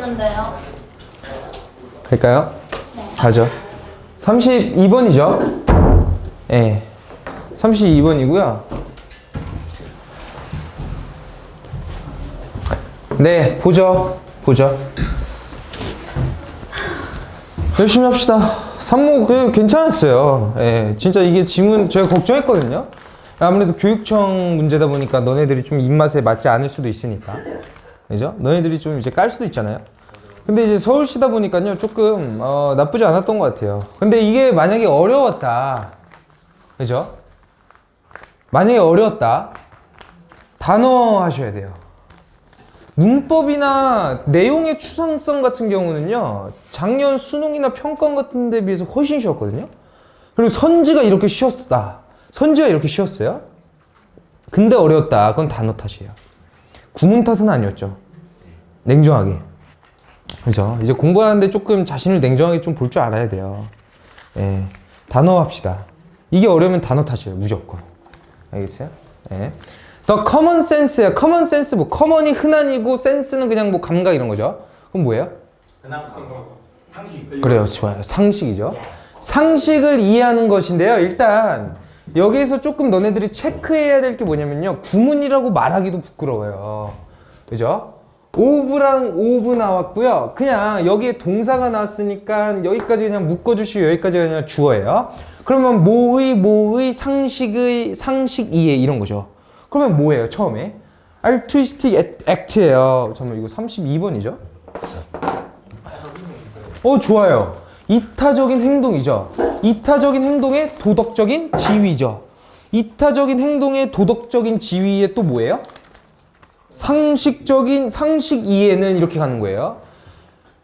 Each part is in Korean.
있는데요. 갈까요? 네. 가죠. 32번이죠? 예. 32번이고요. 네, 보죠. 열심히 합시다. 산모 괜찮았어요. 예, 진짜 이게 지문 제가 걱정했거든요. 아무래도 교육청 문제다 보니까 너네들이 좀 입맛에 맞지 않을 수도 있으니까. 그죠? 너네들이 좀 이제 깔 수도 있잖아요. 근데 이제 서울시다 보니까요, 조금, 나쁘지 않았던 것 같아요. 근데 이게 만약에 어려웠다. 그죠? 만약에 어려웠다. 단어 하셔야 돼요. 문법이나 내용의 추상성 같은 경우는요, 작년 수능이나 평가원 같은 데 비해서 훨씬 쉬웠거든요. 그리고 선지가 이렇게 쉬웠다. 선지가 이렇게 쉬웠어요. 근데 어려웠다. 그건 단어 탓이에요. 구문 탓은 아니었죠. 냉정하게. 그죠? 이제 공부하는데 조금 자신을 냉정하게 좀 볼 줄 알아야 돼요. 예. 단어 합시다. 이게 어려우면 단어 탓이에요. 무조건. 알겠어요? 예. The common sense야. common sense 뭐 common이 흔한이고 sense는 그냥 뭐 감각 이런 거죠. 그럼 뭐예요? 흔한 감각. 상식. 그래요. 좋아요. 상식이죠. 상식을 이해하는 것인데요. 일단 여기에서 조금 너네들이 체크해야 될 게 뭐냐면요. 구문이라고 말하기도 부끄러워요. 그죠? 오브랑 오브 나왔고요. 그냥 여기에 동사가 나왔으니까 여기까지 그냥 묶어주시고 여기까지 그냥 주어예요. 그러면 뭐의 상식의 상식 이해 이런 거죠. 그러면 뭐예요? 처음에 altruistic act예요. 잠깐만 이거 32번이죠? 좋아요. 이타적인 행동이죠. 이타적인 행동의 도덕적인 지위죠. 이타적인 행동의 도덕적인 지위에 또 뭐예요? 상식 이해는 이렇게 가는 거예요.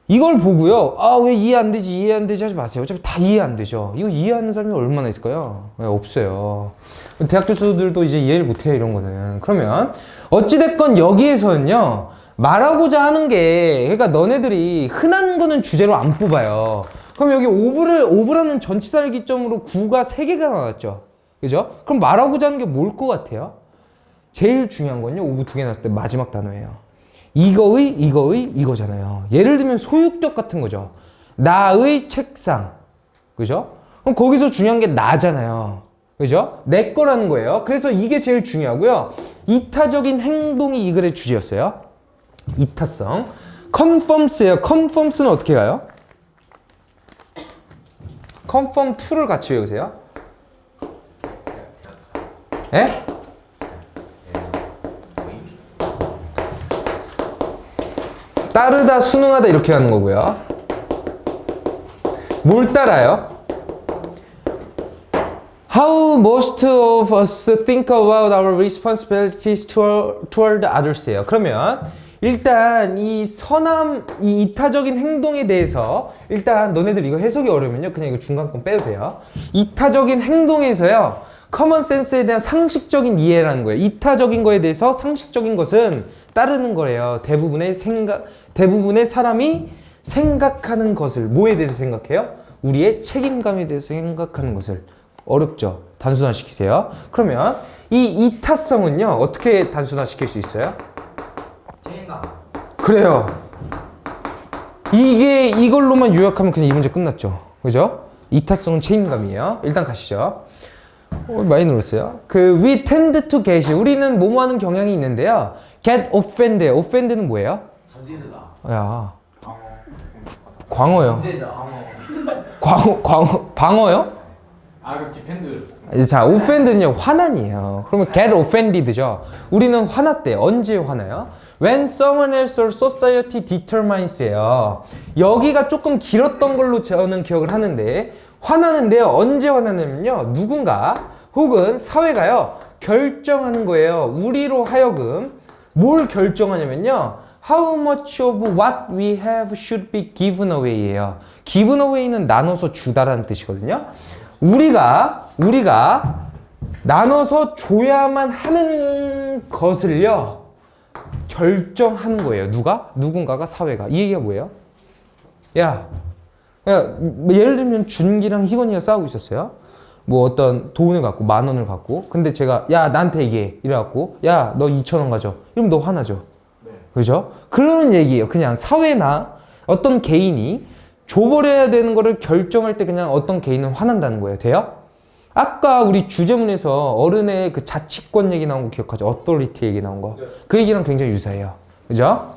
이걸 보고요. 왜 이해 안 되지 하지 마세요. 어차피 다 이해 안 되죠. 이거 이해하는 사람이 얼마나 있을까요? 없어요. 대학 교수들도 이제 이해를 못해요, 이런 거는. 그러면 어찌됐건 여기에서는요, 말하고자 하는 게, 그러니까 너네들이 흔한 거는 주제로 안 뽑아요. 그럼 여기 오브라는 전치사를 기점으로 구가 3개가 나왔죠. 그죠? 그럼 말하고자 하는 게 뭘 것 같아요? 제일 중요한 건요, 오브 2개 나왔을 때 마지막 단어예요. 이거잖아요. 예를 들면 소유격 같은 거죠. 나의 책상. 그죠? 그럼 거기서 중요한 게 나잖아요. 그죠? 내 거라는 거예요. 그래서 이게 제일 중요하고요. 이타적인 행동이 이 글의 주제였어요. 이타성. conforms예요. conforms는 어떻게 가요? conform to를 같이 외우세요. 예? 따르다, 순응하다 이렇게 하는 거고요. 뭘 따라요? How most of us think about our responsibilities toward others예요. 그러면 일단 이 이타적인 행동에 대해서 일단 너네들 이거 해석이 어려우면요. 그냥 이거 중간 건 빼도 돼요. 이타적인 행동에서요. common sense에 대한 상식적인 이해라는 거예요. 이타적인 거에 대해서 상식적인 것은 따르는 거예요. 대부분의 사람이 생각하는 것을 뭐에 대해서 생각해요? 우리의 책임감에 대해서 생각하는 것을. 어렵죠? 단순화시키세요. 그러면 이 이타성은요, 어떻게 단순화시킬 수 있어요? 책임감. 그래요. 이걸로만 요약하면 그냥 이 문제 끝났죠. 그죠? 이타성은 책임감이에요. 일단 가시죠. 많이 늘었어요. we tend to get, 우리는 뭐뭐 하는 경향이 있는데요. get offended. offended는 뭐예요? 저지르다. 야, 광어요. 문제자. 방어요? 그 디펜드. 자, offend는요, 화난이에요. 그러면 get offended죠. 우리는 화났대. 언제 화나요? When someone else or society determines예요. 여기가 조금 길었던 걸로 저는 기억을 하는데, 화나는데요. 언제 화나냐면요, 누군가 혹은 사회가요, 결정하는 거예요. 우리로 하여금 뭘 결정하냐면요, How much of what we have should be given away예요. given away는 나눠서 주다라는 뜻이거든요. 우리가 나눠서 줘야만 하는 것을요, 결정하는 거예요. 누군가가, 사회가. 이 얘기가 뭐예요? 예를 들면 준기랑 희건이가 싸우고 있었어요. 뭐 어떤 돈을 갖고 10,000원을 갖고, 근데 제가 나한테 얘기해 이래갖고 너 2,000원 가져. 이러면 너 화나죠. 네. 그죠? 그런 얘기예요. 그냥 사회나 어떤 개인이 줘버려야 되는 거를 결정할 때 그냥 어떤 개인은 화난다는 거예요. 돼요? 아까 우리 주제문에서 어른의 그 자치권 얘기 나온 거 기억하죠? authority 얘기 나온 거. 그 얘기랑 굉장히 유사해요. 그죠?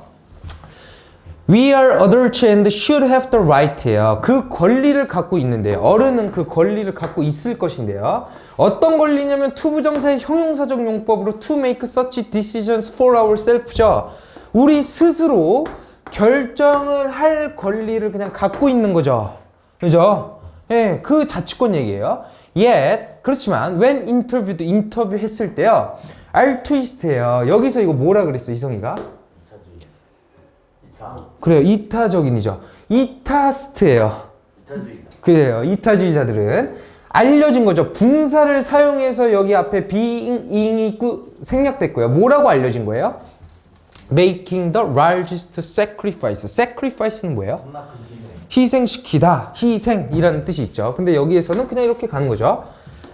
We are adults and should have the right예요. 그 권리를 갖고 있는데요. 어른은 그 권리를 갖고 있을 것인데요. 어떤 권리냐면 투부정사의 형용사적 용법으로 to make such decisions for ourselves죠. 우리 스스로 결정을 할 권리를 그냥 갖고 있는 거죠. 그죠? 예, 그 자치권 얘기예요. Yet, 그렇지만 when interviewed, 인터뷰했을 때요. altruist예요. 여기서 이거 뭐라 그랬어, 이성이가? 그래요, 이타적인이죠. 이타스트예요. 그래요, 이타주의자들은 알려진 거죠. 분사를 사용해서 여기 앞에 being이 생략됐고요. 뭐라고 알려진 거예요? Making the largest sacrifice. Sacrifice는 뭐예요? 희생시키다, 희생이라는 뜻이 있죠. 근데 여기에서는 그냥 이렇게 가는 거죠.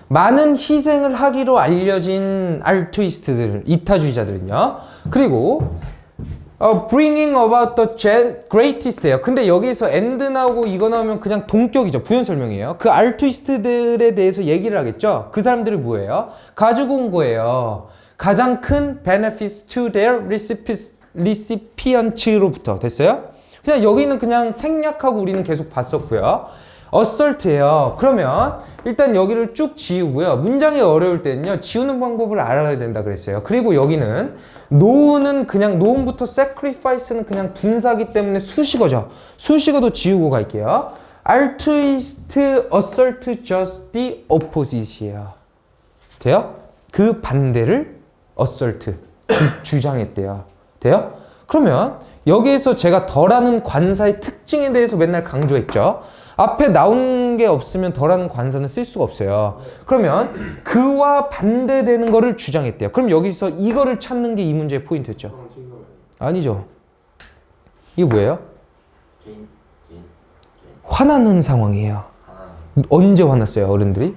많은 희생을 하기로 알려진 알투이스트들, 이타주의자들은요. 그리고 bringing about the greatest예요. 근데 여기서 and 나오고 이거 나오면 그냥 동격이죠. 부연 설명이에요. 그 알투이스트들에 대해서 얘기를 하겠죠. 그 사람들이 뭐예요? 가지고 온 거예요. 가장 큰 benefits to their recipients로부터. 됐어요? 그냥 여기는 그냥 생략하고 우리는 계속 봤었고요. assert예요. 그러면 일단 여기를 쭉 지우고요. 문장이 어려울 때는요. 지우는 방법을 알아야 된다 그랬어요. 그리고 여기는 no는 그냥 no부터 sacrifice는 그냥 분사기 때문에 수식어죠. 수식어도 지우고 갈게요. altruist, assert just the opposite이에요. 돼요? 그 반대를 assert, 주장했대요. 돼요? 그러면 여기에서 제가 더라는 관사의 특징에 대해서 맨날 강조했죠. 앞에 나온 게 없으면 더라는 관사는 쓸 수가 없어요. 그러면 그와 반대되는 거를 주장했대요. 그럼 여기서 이거를 찾는 게 이 문제의 포인트였죠. 아니죠. 이게 뭐예요? 화나는 상황이에요. 언제 화났어요, 어른들이?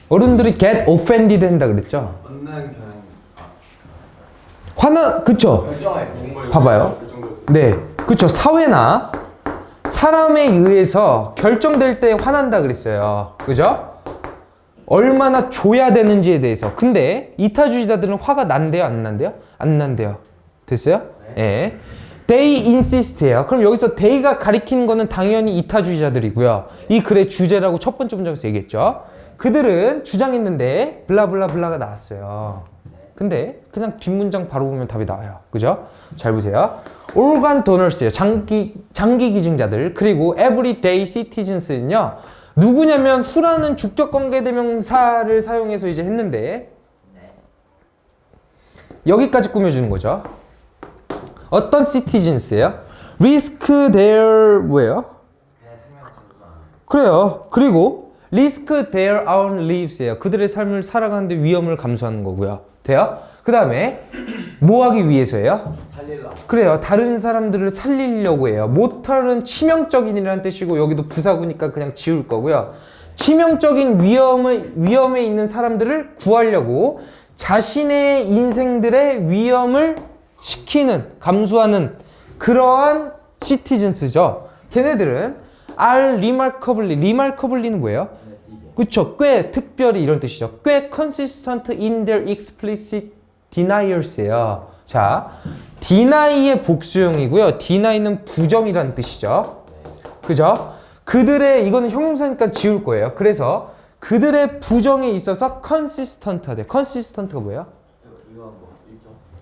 어른들이 get offended 한다 그랬죠. 그쵸? 봐봐요. 네, 그쵸. 사회나 사람에 의해서 결정될 때 화난다 그랬어요. 그죠? 얼마나 줘야 되는지에 대해서. 근데 이타주의자들은 화가 난대요, 안 난대요? 안 난대요. 됐어요? 네. They insist해요. 그럼 여기서 they가 가리키는 거는 당연히 이타주의자들이고요. 이 글의 주제라고 첫 번째 문장에서 얘기했죠. 그들은 주장했는데 블라블라블라가 나왔어요. 근데 그냥 뒷문장 바로 보면 답이 나와요. 그죠? 잘 보세요. organ donors예요. 장기 기증자들. 그리고 everyday citizens는요. 누구냐면 who라는 주격 관계 대명사를 사용해서 이제 했는데 여기까지 꾸며주는 거죠. 어떤 citizens예요? risk their 뭐예요? 그래요. 그리고 risk their own lives예요. 그들의 삶을 살아가는데 위험을 감수하는 거고요. 돼요? 그 다음에 뭐 하기 위해서예요? 살릴라. 그래요. 다른 사람들을 살리려고 해요. 모탈은 치명적인이라는 뜻이고 여기도 부사구니까 그냥 지울 거고요. 치명적인 위험에 있는 사람들을 구하려고 자신의 인생들의 위험을 시키는, 감수하는 그러한 citizens죠. 걔네들은 are remarkably는 뭐예요? 그쵸. 꽤 특별히 이런 뜻이죠. 꽤 consistent in their explicit denials예요. 자, deny의 복수형이고요. deny는 부정이라는 뜻이죠. 그죠? 그들의, 이거는 형용사니까 지울 거예요. 그래서 그들의 부정에 있어서 consistent하대. consistent가 뭐예요?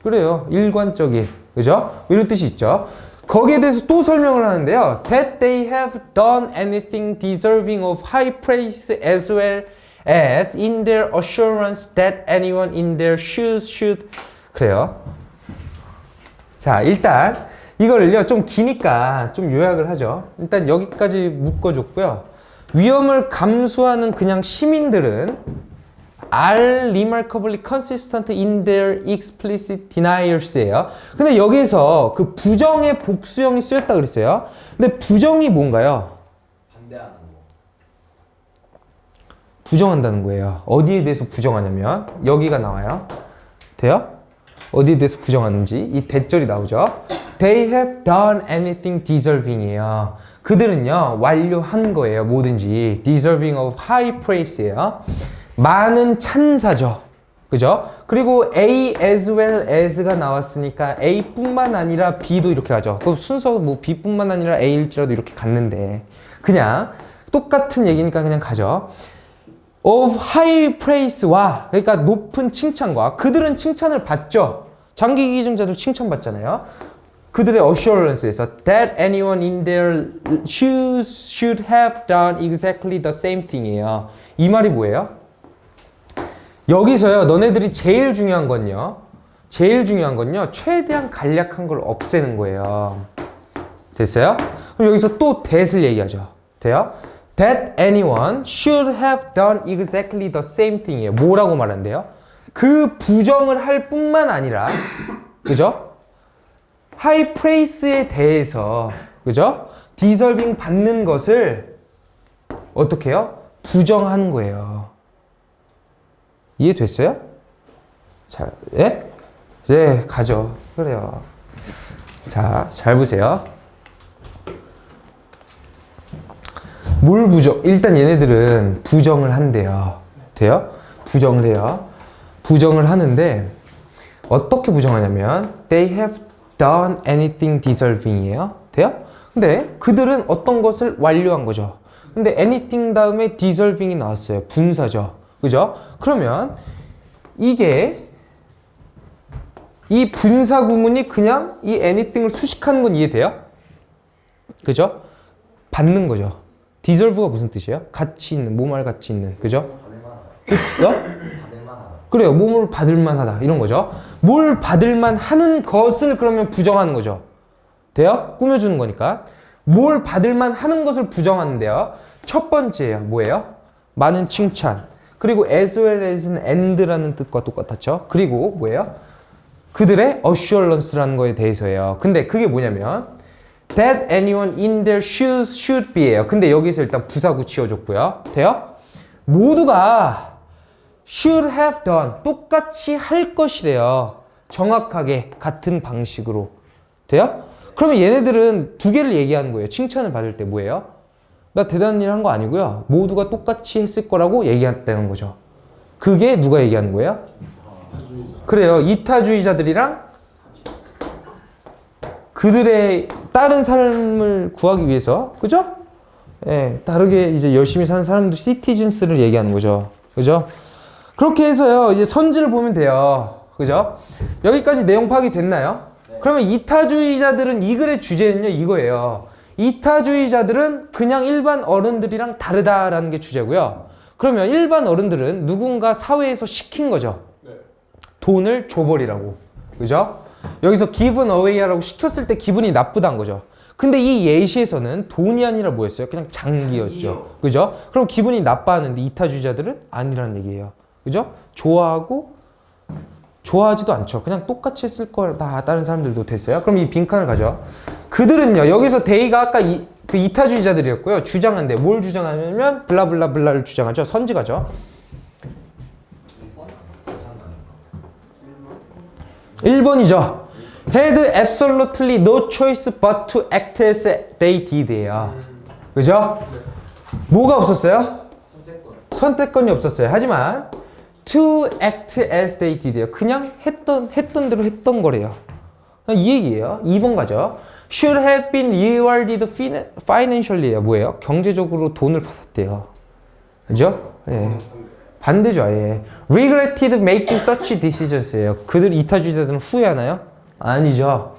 그래요. 일관적인. 그죠? 이런 뜻이 있죠. 거기에 대해서 또 설명을 하는데요. That they have done anything deserving of high praise as well as in their assurance that anyone in their shoes should. 그래요. 자, 일단 이거를요. 좀 기니까 좀 요약을 하죠. 일단 여기까지 묶어줬고요. 위험을 감수하는 그냥 시민들은 are remarkably consistent in their explicit denials예요. 근데 여기서 그 부정의 복수형이 쓰였다 그랬어요. 근데 부정이 뭔가요? 반대하는 거. 부정한다는 거예요. 어디에 대해서 부정하냐면 여기가 나와요. 돼요? 어디에 대해서 부정하는지 이 대절이 나오죠. They have done anything deserving이에요. 그들은요 완료한 거예요. 뭐든지 deserving of high praise예요. 많은 찬사죠. 그죠? 그리고 A as well as가 나왔으니까 A뿐만 아니라 B도 이렇게 가죠. 그 순서 뭐 B뿐만 아니라 A일지라도 이렇게 갔는데 그냥 똑같은 얘기니까 그냥 가죠. of high praise와 그러니까 높은 칭찬과 그들은 칭찬을 받죠. 장기 기증자도 칭찬받잖아요. 그들의 assurance에서 that anyone in their shoes should have done exactly the same thing이에요. 이 말이 뭐예요? 여기서요 너네들이 제일 중요한 건요 최대한 간략한 걸 없애는 거예요. 됐어요? 그럼 여기서 또 that을 얘기하죠. 돼요? That anyone should have done exactly the same thing이에요. 뭐라고 말한대요? 그 부정을 할 뿐만 아니라 그죠? high praise에 대해서 그죠? deserving 받는 것을 어떻게 해요? 부정하는 거예요. 이해됐어요? 자, 예? 네, 가죠. 그래요. 자, 잘 보세요. 뭘 부정? 일단 얘네들은 부정을 한대요. 돼요? 부정을 해요. 부정을 하는데 어떻게 부정하냐면 they have done anything deserving이에요. 돼요? 근데 그들은 어떤 것을 완료한 거죠. 근데 anything 다음에 deserving이 나왔어요. 분사죠. 그죠? 그러면 이게 이 분사 구문이 그냥 이 anything을 수식하는 건 이해돼요? 그죠? 받는 거죠. deserve가 무슨 뜻이에요? 가치 있는, 몸할 가치 있는, 그죠? 그죠? 그래요. 몸을 받을만 하다. 이런 거죠. 뭘 받을만 하는 것을 그러면 부정하는 거죠. 돼요? 꾸며주는 거니까. 뭘 받을만 하는 것을 부정하는데요. 첫 번째예요. 뭐예요? 많은 칭찬. 그리고 as well as는 and라는 뜻과 똑같았죠. 그리고 뭐예요? 그들의 assurance라는 거에 대해서예요. 근데 그게 뭐냐면 that anyone in their shoes should be예요. 근데 여기서 일단 부사구 지어줬고요. 돼요? 모두가 should have done 똑같이 할 것이래요. 정확하게 같은 방식으로. 돼요? 그러면 얘네들은 두 개를 얘기하는 거예요. 칭찬을 받을 때 뭐예요? 나 대단한 일 한 거 아니고요. 모두가 똑같이 했을 거라고 얘기했다는 거죠. 그게 누가 얘기하는 거예요? 그래요. 이타주의자들이랑 그들의 다른 삶을 구하기 위해서, 그죠? 예, 다르게 이제 열심히 사는 사람들, 시티즌스를 얘기하는 거죠. 그죠? 그렇게 해서요, 이제 선지를 보면 돼요. 그죠? 여기까지 내용 파악이 됐나요? 그러면 이타주의자들은 이 글의 주제는요, 이거예요. 이타주의자들은 그냥 일반 어른들이랑 다르다라는 게 주제고요. 그러면 일반 어른들은 누군가 사회에서 시킨 거죠. 돈을 줘버리라고. 그죠? 여기서 given away라고 시켰을 때 기분이 나쁘다는 거죠. 근데 이 예시에서는 돈이 아니라 뭐였어요? 그냥 장기였죠. 그죠? 그럼 기분이 나빠하는데 이타주의자들은 아니라는 얘기예요. 그죠? 좋아하지도 않죠. 그냥 똑같이 했을 거다. 다른 사람들도 됐어요. 그럼 이 빈칸을 가죠. 그들은요. 여기서 데이가 아까 그 이타주의자들이었고요. 주장한데 뭘 주장하냐면 블라블라블라를 주장하죠. 선지가죠. 1번이죠. had absolutely no choice but to act as they did예요. 그죠? 뭐가 없었어요? 선택권이 없었어요. 하지만 to act as they did예요. 그냥 했던 대로 했던 거래요. 이 얘기예요. 2번 가죠. should have been rewarded financially예요. 뭐예요? 경제적으로 돈을 받았대요. 그죠? 예. 반대죠, 아예. regretted making such decisions 예요. 그들 이타주의자들은 후회하나요? 아니죠.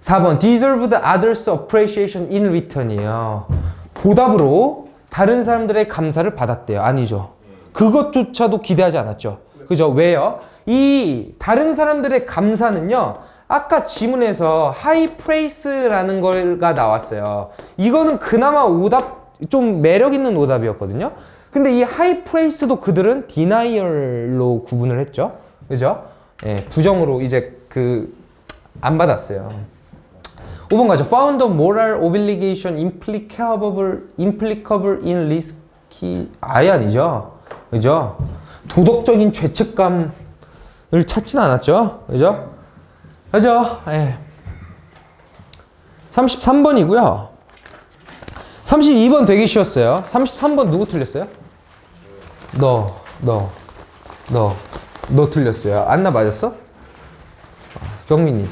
4번 deserved others appreciation in return이에요. 보답으로 다른 사람들의 감사를 받았대요. 아니죠. 그것조차도 기대하지 않았죠. 그죠? 왜요? 이 다른 사람들의 감사는요. 아까 지문에서 high praise라는 거가 나왔어요. 이거는 그나마 오답, 좀 매력 있는 오답이었거든요. 근데 이 high praise도 그들은 denial로 구분을 했죠. 그죠? 예, 부정으로 이제 안 받았어요. 5번 가죠. found a moral obligation implicable in risky. 아예 아니죠. 그죠? 도덕적인 죄책감을 찾진 않았죠. 그죠? 그죠? 예. 33번이고요. 32번 되게 쉬웠어요. 33번 누구 틀렸어요? 너 틀렸어요. 안나 맞았어? 경민이.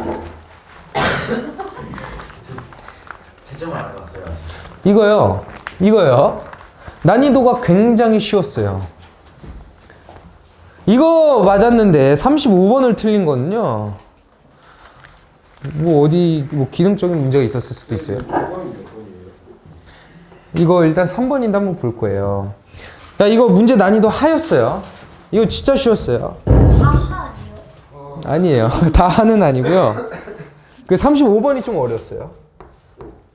채점을 안 해봤어요. 이거요. 난이도가 굉장히 쉬웠어요. 이거 맞았는데 35번을 틀린 거는요. 뭐 어디 뭐 기능적인 문제가 있었을 수도 있어요. 이거 일단 3번인데 한번 볼 거예요. 야, 이거 문제 난이도 하였어요. 이거 진짜 쉬웠어요. 아니에요. 다 하는 아니고요. 그 35번이 좀 어려웠어요.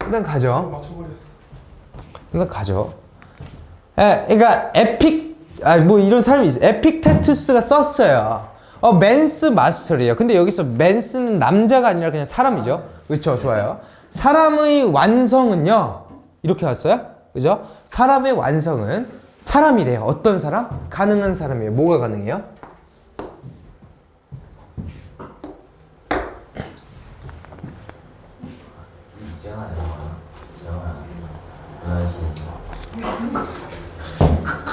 일단 가죠. 일단 가죠. 예, 그러니까 뭐 이런 사람이 있어요. 에픽테투스가 썼어요. 맨스 마스터리에요. 근데 여기서 맨스는 남자가 아니라 그냥 사람이죠. 그렇죠? 좋아요. 사람의 완성은요. 이렇게 왔어요. 그죠? 사람의 완성은 사람이래요. 어떤 사람? 가능한 사람이에요. 뭐가 가능해요?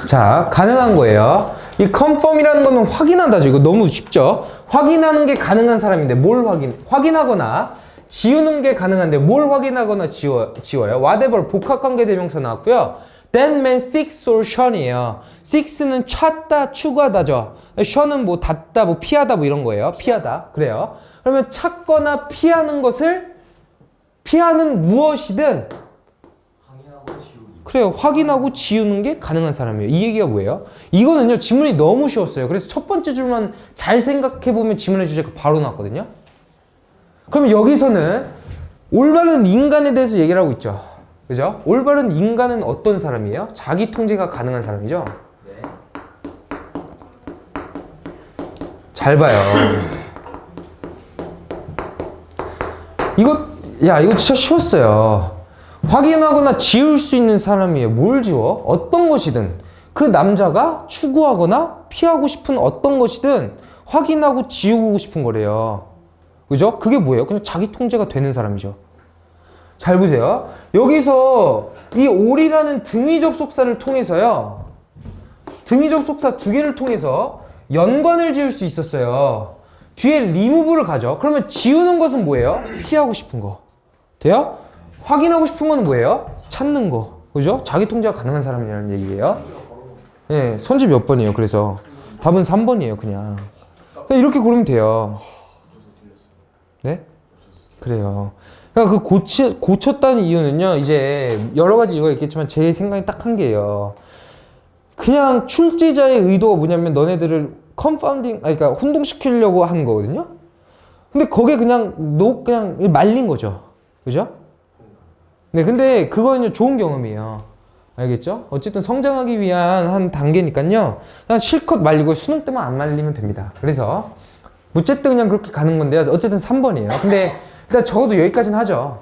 자, 가능한 거예요. 이 confirm이라는 거는 확인한다죠. 이거 너무 쉽죠? 확인하는 게 가능한 사람인데 뭘 확인하거나 지우는 게 가능한데 뭘 확인하거나 지워요? whatever 복합관계 대명사 나왔고요. That man seeks solution이에요. seeks는 찾다, 추구하다죠. shun은 뭐 닫다, 뭐 피하다 뭐 이런 거예요. 피하다. 그래요. 그러면 찾거나 피하는 것을 피하는 무엇이든 그래요. 확인하고 지우는 게 가능한 사람이에요. 이 얘기가 뭐예요? 이거는요, 지문이 너무 쉬웠어요. 그래서 첫 번째 줄만 잘 생각해보면 지문의 주제가 바로 나왔거든요. 그러면 여기서는 올바른 인간에 대해서 얘기를 하고 있죠. 그죠? 올바른 인간은 어떤 사람이에요? 자기 통제가 가능한 사람이죠? 네. 잘 봐요. 이거 진짜 쉬웠어요. 확인하거나 지울 수 있는 사람이에요. 뭘 지워? 어떤 것이든 그 남자가 추구하거나 피하고 싶은 어떤 것이든 확인하고 지우고 싶은 거래요. 그죠? 그게 뭐예요? 그냥 자기 통제가 되는 사람이죠. 잘 보세요. 여기서 이 all이라는 등위 접속사를 통해서요. 등위 접속사 두 개를 통해서 연관을 지을 수 있었어요. 뒤에 remove를 가죠. 그러면 지우는 것은 뭐예요? 피하고 싶은 거. 돼요? 확인하고 싶은 건 뭐예요? 찾는 거. 그죠? 자기 통제가 가능한 사람이라는 얘기예요. 네, 선지 몇 번이에요? 그래서 답은 3번이에요, 그냥. 이렇게 고르면 돼요. 네? 그래요. 그러니까 고쳤다는 이유는요, 이제 여러 가지 이유가 있겠지만 제 생각이 딱 한 개예요. 그냥 출제자의 의도가 뭐냐면 너네들을 그러니까 혼동시키려고 하는 거거든요. 근데 거기에 그냥 말린 거죠. 그죠? 네, 근데 그거는 좋은 경험이에요. 알겠죠? 어쨌든 성장하기 위한 한 단계니까요. 그냥 실컷 말리고 수능 때만 안 말리면 됩니다. 그래서 어쨌든 그냥 그렇게 가는 건데요. 어쨌든 3번이에요. 근데 일단 적어도 여기까지는 하죠.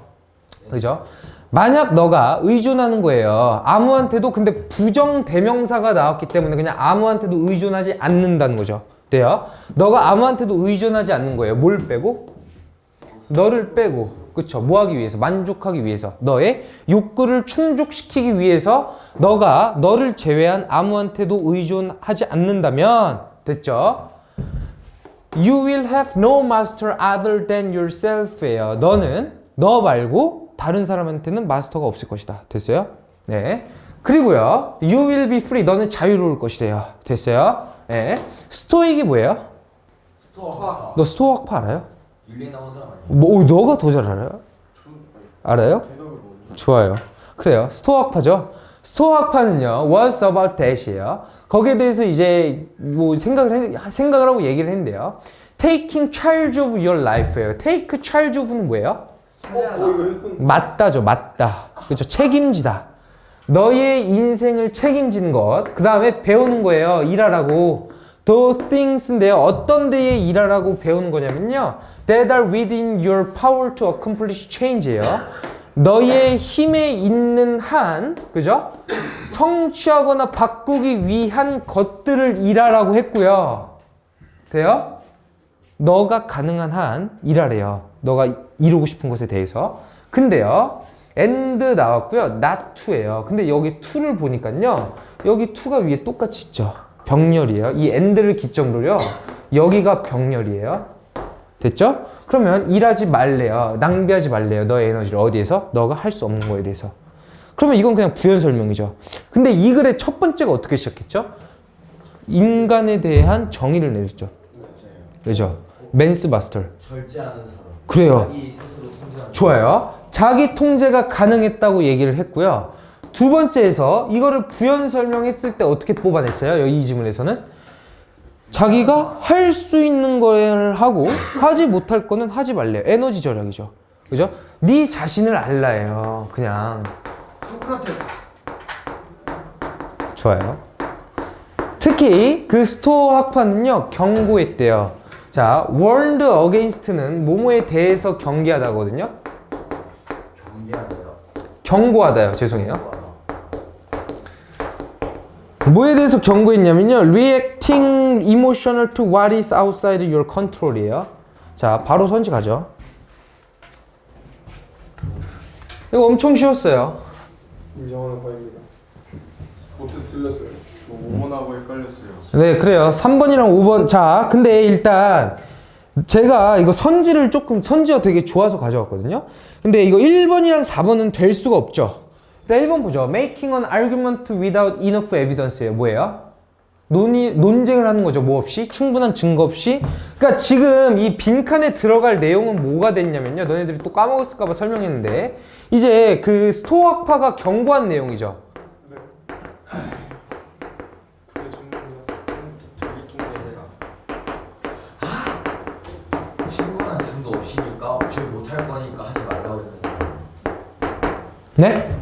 그죠? 만약 너가 의존하는 거예요. 아무한테도 근데 부정 대명사가 나왔기 때문에 그냥 아무한테도 의존하지 않는다는 거죠. 돼요? 너가 아무한테도 의존하지 않는 거예요. 뭘 빼고? 너를 빼고. 그쵸? 뭐 하기 위해서? 만족하기 위해서. 너의 욕구를 충족시키기 위해서 너를 제외한 아무한테도 의존하지 않는다면 됐죠? You will have no master other than yourself예요. 너는 너 말고 다른 사람한테는 마스터가 없을 것이다. 됐어요? 네. 그리고요. You will be free. 너는 자유로울 것이래요. 됐어요? 네. 스토익이 뭐예요? 스토어학. 너 스토어학파 알아요? 윤리 나온 사람 아니에요? 뭐, 너가 더 잘 알아요? 알아요? 좋아요. 그래요. 스토어학파죠. 스토어학파는요. What's about that이에요. 거기에 대해서 이제 뭐 생각을 하고 얘기를 했는데요. Taking charge of your life예요. Take charge of는 뭐예요? 맞다죠. 맞다. 그렇죠. 책임지다. 너의 인생을 책임지는 것. 그 다음에 배우는 거예요. 일하라고. Those things인데요. 어떤 데에 일하라고 배우는 거냐면요. That are within your power to accomplish change예요. 너의 힘에 있는 한, 그죠? 성취하거나 바꾸기 위한 것들을 일하라고 했고요. 돼요? 너가 가능한 한 일하래요. 너가 이루고 싶은 것에 대해서. 근데요, and 나왔고요. not to예요. 근데 여기 to를 보니까요. 여기 to가 위에 똑같이 있죠. 병렬이에요. 이 and를 기점으로요. 여기가 병렬이에요. 됐죠? 그러면 일하지 말래요. 낭비하지 말래요. 너의 에너지를 어디에서? 너가 할 수 없는 거에 대해서. 그러면 이건 그냥 부연 설명이죠. 근데 이 글의 첫 번째가 어떻게 시작했죠? 인간에 대한 정의를 내렸죠. 그죠? 맨스 마스터. 절제하는 사람. 그래요. 자기 스스로 통제하는. 좋아요. 자기 통제가 가능했다고 얘기를 했고요. 두 번째에서 이거를 부연 설명했을 때 어떻게 뽑아냈어요? 이 지문에서는 자기가 할 수 있는 걸 하고 하지 못할 거는 하지 말래요. 에너지 절약이죠. 그죠? 네 자신을 알라예요. 그냥. 소크라테스. 좋아요. 특히 그 스토어 학파는요, 경고했대요. 자, warned against는 뭐뭐에 대해서 경계하다거든요. 경계하세요. 경고하다요. 죄송해요. 뭐에 대해서 경고했냐면요. reacting emotional to what is outside your control이에요. 자, 바로 선지 가죠. 이거 엄청 쉬웠어요. 인정하는 바입니다. 못해서 틀렸어요. 저 5번하고 헷갈렸어요. 네, 그래요. 3번이랑 5번. 자, 근데 일단 제가 이거 선지가 되게 좋아서 가져왔거든요. 근데 이거 1번이랑 4번은 될 수가 없죠. 1번 보죠. Making an argument without enough evidence예요. 뭐예요? 논쟁을 하는 거죠. 뭐 없이? 충분한 증거 없이? 그러니까 지금 이 빈칸에 들어갈 내용은 뭐가 됐냐면요. 너네들이 또 까먹었을까봐 설명했는데 이제 그 스토어 학파가 경고한 내용이죠. 그게 전부 자기 통제해라. 충분한 증거 없이니까 어차피 못할 거니까 하지 말라고 했잖아요. 네?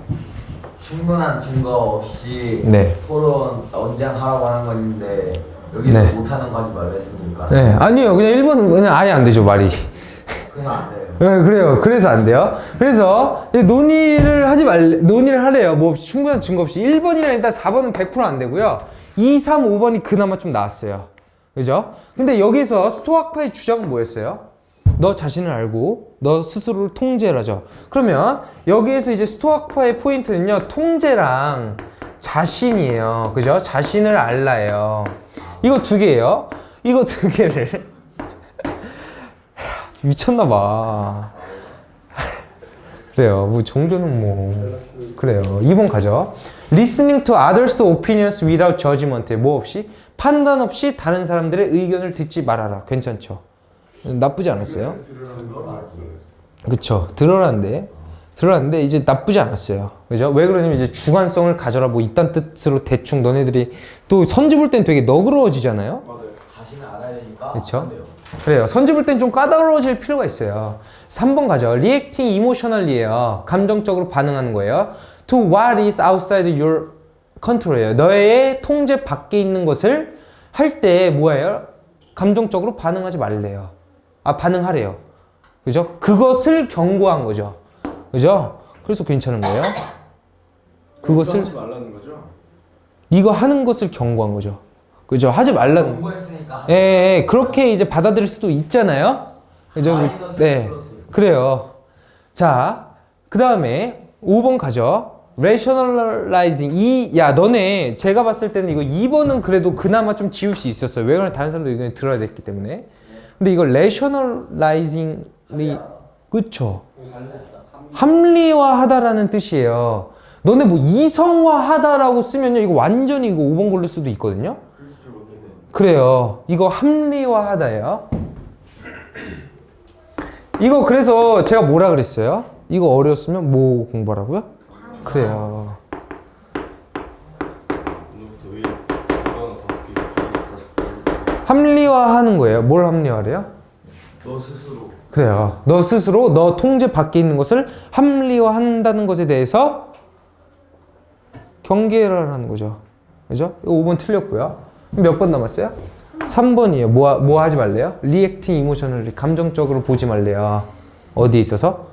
충분한 증거 없이 네. 토론 언쟁하라고 하는 건데 여기는 네. 못하는 거 하지 말라 했으니까 네, 아니요. 그냥 1번은 그냥 아예 안 되죠, 말이. 그냥 안 돼요. 네, 그래요. 그래서 안 돼요. 그래서 논의를 하래요. 뭐 없이, 충분한 증거 없이. 1번이랑 일단 4번은 100% 안 되고요. 2, 3, 5번이 그나마 좀 나왔어요. 그죠? 근데 여기서 스토학파의 주장은 뭐였어요? 너 자신을 알고 너 스스로를 통제하죠. 그러면 여기에서 이제 스토학파의 포인트는요. 통제랑 자신이에요. 그죠? 자신을 알라예요. 이거 두 개예요. 이거 두 개를 미쳤나봐. 그래요. 뭐 정도는 뭐 그래요. 2번 가죠. Listening to others' opinions without judgment. 뭐 없이 판단 없이 다른 사람들의 의견을 듣지 말아라. 괜찮죠? 나쁘지 않았어요. 그쵸. 들어라는데 이제 나쁘지 않았어요. 그죠? 왜 그러냐면 이제 주관성을 가져라 뭐 이딴 뜻으로 대충 너네들이 또 선지 볼 땐 되게 너그러워지잖아요. 맞아요. 자신을 알아야 되니까 그쵸? 안 돼요. 그래요. 선지 볼 땐 좀 까다로워질 필요가 있어요. 3번 가죠. Reacting emotionally예요. 감정적으로 반응하는 거예요. To what is outside your control이에요. 너의 통제 밖에 있는 것을 할 때 뭐예요? 감정적으로 반응하지 말래요. 반응하래요. 그죠? 그것을 경고한 거죠. 그죠? 그래서 괜찮은 거예요. 그것을 하지 말라는 거죠? 이거 하는 것을 경고한 거죠. 그죠? 하지 말라는. 공부했으니까 예, 그렇게 이제 받아들일 수도 있잖아요. 그죠? 마이너스 네. 플러스. 그래요. 자, 그 다음에 5번 가죠. rationalizing. 너네, 제가 봤을 때는 이거 2번은 그래도 그나마 좀 지울 수 있었어요. 왜 그러냐면 다른 사람들 의견을 들어야 됐기 때문에. 근데 이거 rationalizing이, 그쵸? 합리화하다라는 뜻이에요. 너네 뭐 이성화하다라고 쓰면요. 이거 완전히 이거 5번 고를 수도 있거든요. 그래요. 이거 합리화하다예요. 이거 그래서 제가 뭐라 그랬어요? 이거 어려웠으면 뭐 공부하라고요? 그래요. 오늘부터 왜 이거는 5개 합리화하는 거예요. 뭘 합리화래요? 너 스스로 그래요. 너 스스로 너 통제 밖에 있는 것을 합리화한다는 것에 대해서 경계라는 거죠. 그죠? 이거 5번 틀렸고요. 몇 번 남았어요? 3번이에요. 뭐 하지 말래요? Reacting emotionally. 감정적으로 보지 말래요. 어디에 있어서?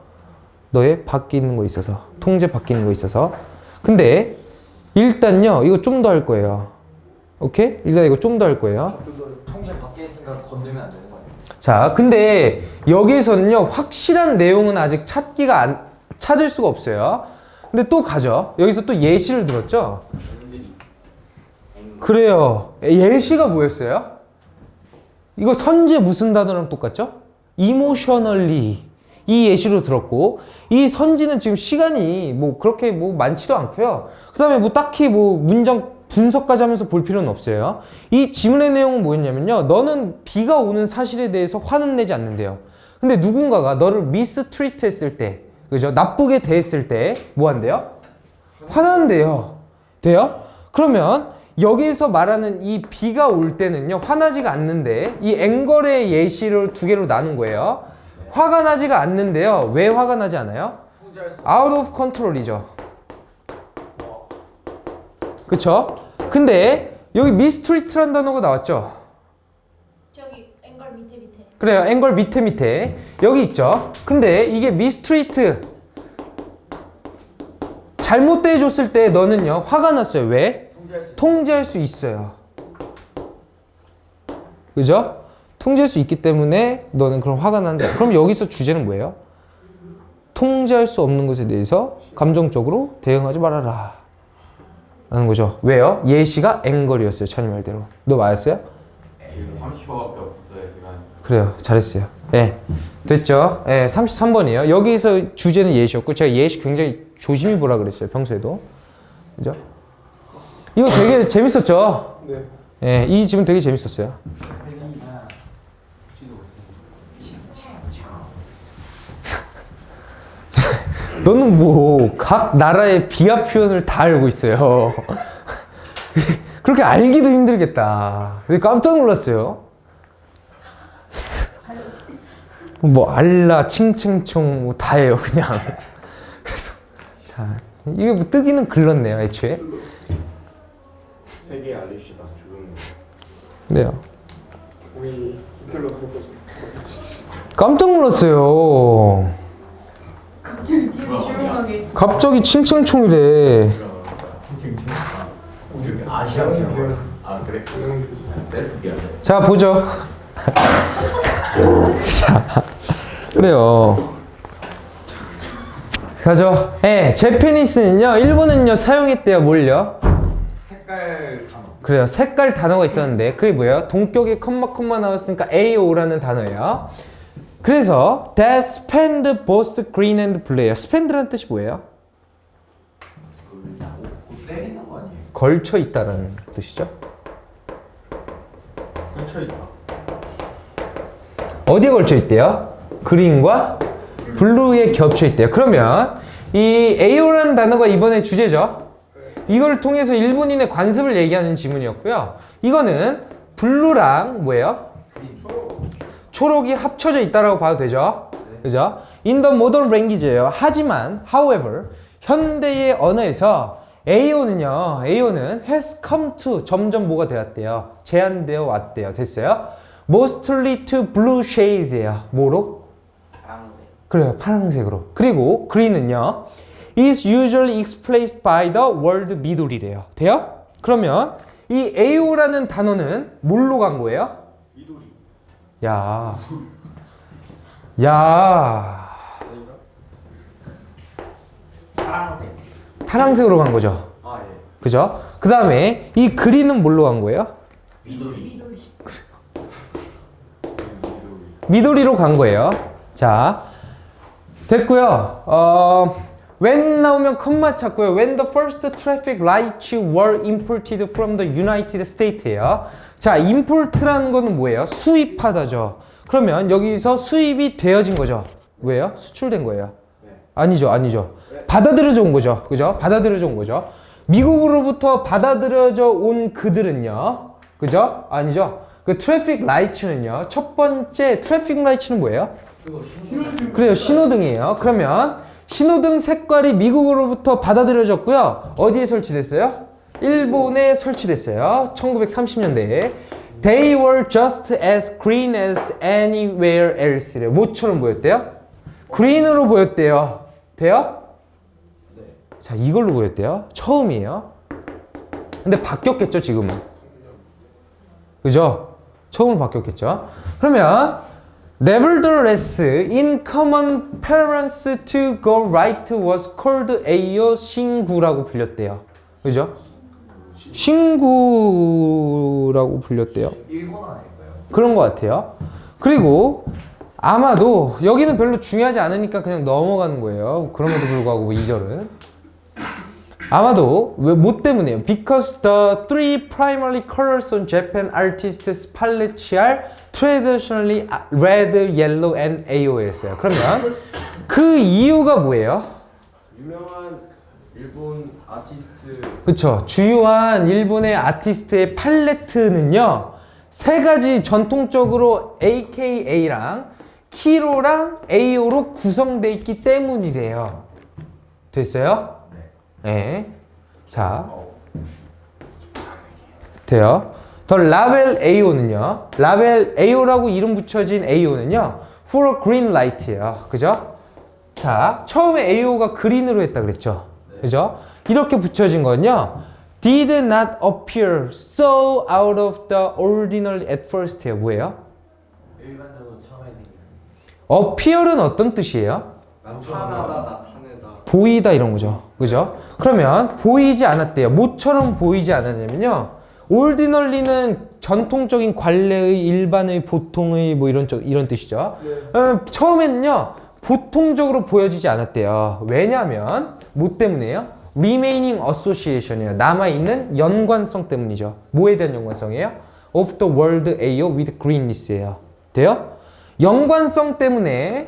너의 밖에 있는 거 있어서. 통제 밖에 있는 거 있어서. 근데 일단요. 이거 좀 더 할 거예요. 오케이? 일단 이거 좀 더 할 거예요. 통제 밖에 있으니까 건들면 안 되는 거 아니에요? 자, 근데 여기에서는요, 확실한 내용은 아직 찾을 수가 없어요. 근데 또 가죠. 여기서 또 예시를 들었죠? 그래요. 예시가 뭐였어요? 이거 선제 무슨 단어랑 똑같죠? emotionally. 이 예시로 들었고, 이 선지는 지금 시간이 뭐 그렇게 뭐 많지도 않고요. 그 다음에 뭐 딱히 뭐 문장 분석까지 하면서 볼 필요는 없어요. 이 지문의 내용은 뭐였냐면요. 너는 비가 오는 사실에 대해서 화는 내지 않는데요. 근데 누군가가 너를 미스트리트 했을 때, 그죠? 나쁘게 대했을 때 뭐 한대요? 화난대요. 돼요? 그러면 여기서 말하는 이 비가 올 때는요, 화나지가 않는데 이 앵걸의 예시를 두 개로 나눈 거예요. 화가 나지가 않는데요. 왜 화가 나지 않아요? out of control이죠. 그쵸? 근데 여기 mistreat란 단어가 나왔죠? 저기 앵걸 밑에. 그래요. 앵걸 밑에 여기 있죠. 근데 이게 mistreat 잘못 대해줬을 때 너는요, 화가 났어요. 왜? 통제할 수 있어요. 그죠? 통제할 수 있기 때문에 너는 그럼 화가 난다. 그럼 여기서 주제는 뭐예요? 통제할 수 없는 것에 대해서 감정적으로 대응하지 말아라 라는 거죠. 왜요? 예시가 앵걸이었어요. 찬이 말대로. 너 맞았어요? 지금 30초밖에 없었어요, 시간이. 그래요. 잘했어요. 네. 됐죠? 네, 33번이에요. 여기서 주제는 예시였고, 제가 예시 굉장히 조심히 보라 그랬어요. 평소에도. 그죠? 이거 되게 재밌었죠? 네. 네, 이 지문 되게 재밌었어요. 너는 뭐 각 나라의 비하 표현을 다 알고 있어요. 그렇게 알기도 힘들겠다. 근데 깜짝 놀랐어요. 뭐 알라, 칭칭총 뭐 다 해요 그냥. 그래서 자, 이게 뭐 뜨기는 글렀네요 애초에. 세계에 알립시다. 조금. 네요. 우리 히틀러 선서 좀. 깜짝 놀랐어요. 갑자기 되게 조용하게. 갑자기 칭칭총이래. 아시아 비어. 아, 그래? 셀프 비하네. 자 보죠. 자 그래요. 가죠. 예, 제페니스는요, 일본은요 사용했대요. 뭘요? 색깔 단어. 그래요. 색깔 단어가 있었는데 그게 뭐예요? 동격에 컴마 나왔으니까 AO라는 단어예요. 그래서 that spanned both green and blue예요. spanned라는 뜻이 뭐예요? 옷 때리는 거 아니에요? 걸쳐 있다라는 뜻이죠. 펼쳐있다. 어디에 걸쳐 있대요? 그린과 블루에 겹쳐 있대요. 그러면 이 AO라는 단어가 이번에 주제죠. 이걸 통해서 일본인의 관습을 얘기하는 지문이었고요. 이거는 블루랑 뭐예요? 초록이 합쳐져 있다라고 봐도 되죠. 그죠? In the modern language예요. 하지만, however, 현대의 언어에서 AO는요, AO는 has come to 점점 뭐가 되었대요? 제한되어 왔대요. 됐어요? Mostly to blue shades예요. 뭐로? 파란색. 그래요. 파란색으로. 그리고 green은요, is usually expressed by the word 미도리래요. 돼요? 그러면 이 AO라는 단어는 뭘로 간 거예요? 미도리. 야. 파란색. 파란색으로 간 거죠. 아 예. 그죠? 그 다음에 이 그린은 뭘로 간 거예요? 미도리. 미도리로 간 거예요. 자, 됐고요. when 나오면 컴마 찾고요. When the first traffic lights were imported from the United States예요. 자, import라는 거는 뭐예요? 수입하다죠. 그러면 여기서 수입이 되어진 거죠. 왜요? 수출된 거예요. 아니죠. 받아들여져 온 거죠. 그죠? 받아들여져 온 거죠. 미국으로부터 받아들여져 온 그들은요. 그죠? 아니죠. 그 트래픽 라이츠는요. 첫 번째 트래픽 라이츠는 뭐예요? 그래요. 신호등이에요. 그러면 신호등 색깔이 미국으로부터 받아들여졌고요. 어디에 설치됐어요? 일본에 설치됐어요. 1930년대에. They were just as green as anywhere else래요. 뭐처럼 보였대요? green으로 보였대요. 돼요? 네. 자, 이걸로 보였대요. 처음이에요. 근데 바뀌었겠죠, 지금은. 그죠? 처음으로 바뀌었겠죠. 그러면 Nevertheless, in common parents to go right was called Ayo 신구라고 불렸대요. 그죠? 신구라고 불렸대요. 일본 아닐까요? 그런 것 같아요. 그리고 아마도 여기는 별로 중요하지 않으니까 그냥 넘어가는 거예요. 그럼에도 불구하고 2절은 아마도 뭐 때문에요? Because the three primary colors on Japan artists' palettes are traditionally red, yellow, and AO였어요. 그러면 그 이유가 뭐예요? 유명한 일본 아티스트 그쵸. 주요한 일본의 아티스트의 팔레트는요, 세 가지 전통적으로 AKA랑 키로랑 AO로 구성되어 있기 때문이래요. 됐어요? 네. 자, 돼요. 더 라벨 AO는요, 라벨 AO라고 이름 붙여진 AO는요, for a green light예요. 그죠? 자, 처음에 AO가 그린으로 했다 그랬죠? 그죠? 이렇게 붙여진 건요, did not appear so out of the ordinary at first예요. 뭐예요? 일반적으로 처음에 생긴 appear은 어떤 뜻이에요? 나타나다 나타내다 보이다 이런 거죠. 그죠? 그러면 보이지 않았대요. 뭐처럼 보이지 않았냐면요, ordinary는 전통적인 관례의, 일반의, 보통의 뭐 이런 뜻이죠. 처음에는요, 보통적으로 보여지지 않았대요. 왜냐면 뭐 때문에요? remaining association이에요. 남아있는 연관성 때문이죠. 뭐에 대한 연관성이에요? of the word AO with greenness예요. 돼요? 연관성 때문에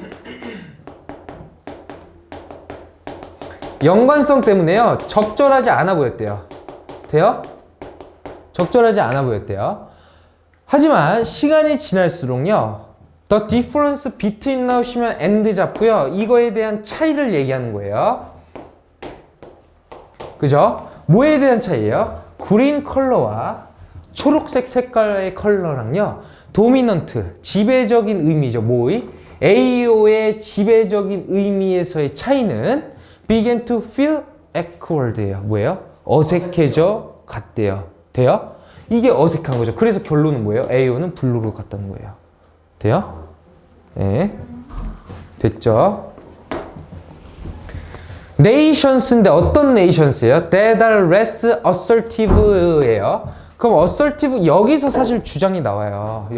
적절하지 않아 보였대요. 돼요? 적절하지 않아 보였대요. 하지만 시간이 지날수록요, the difference between 나오시면 and 잡고요, 이거에 대한 차이를 얘기하는 거예요. 그죠? 뭐에 대한 차이예요? 그린 컬러와 초록색 색깔의 컬러랑요, 도미넌트, 지배적인 의미죠. 뭐의? AO의 지배적인 의미에서의 차이는 began to feel awkward예요. 뭐예요? 어색해져 갔대요. 돼요? 이게 어색한 거죠. 그래서 결론은 뭐예요? AO는 블루로 갔다는 거예요. 돼요? 네. 됐죠? nations인데 어떤 nations예요? that are less assertive예요. 그럼 assertive, 여기서 사실 주장이 나와요.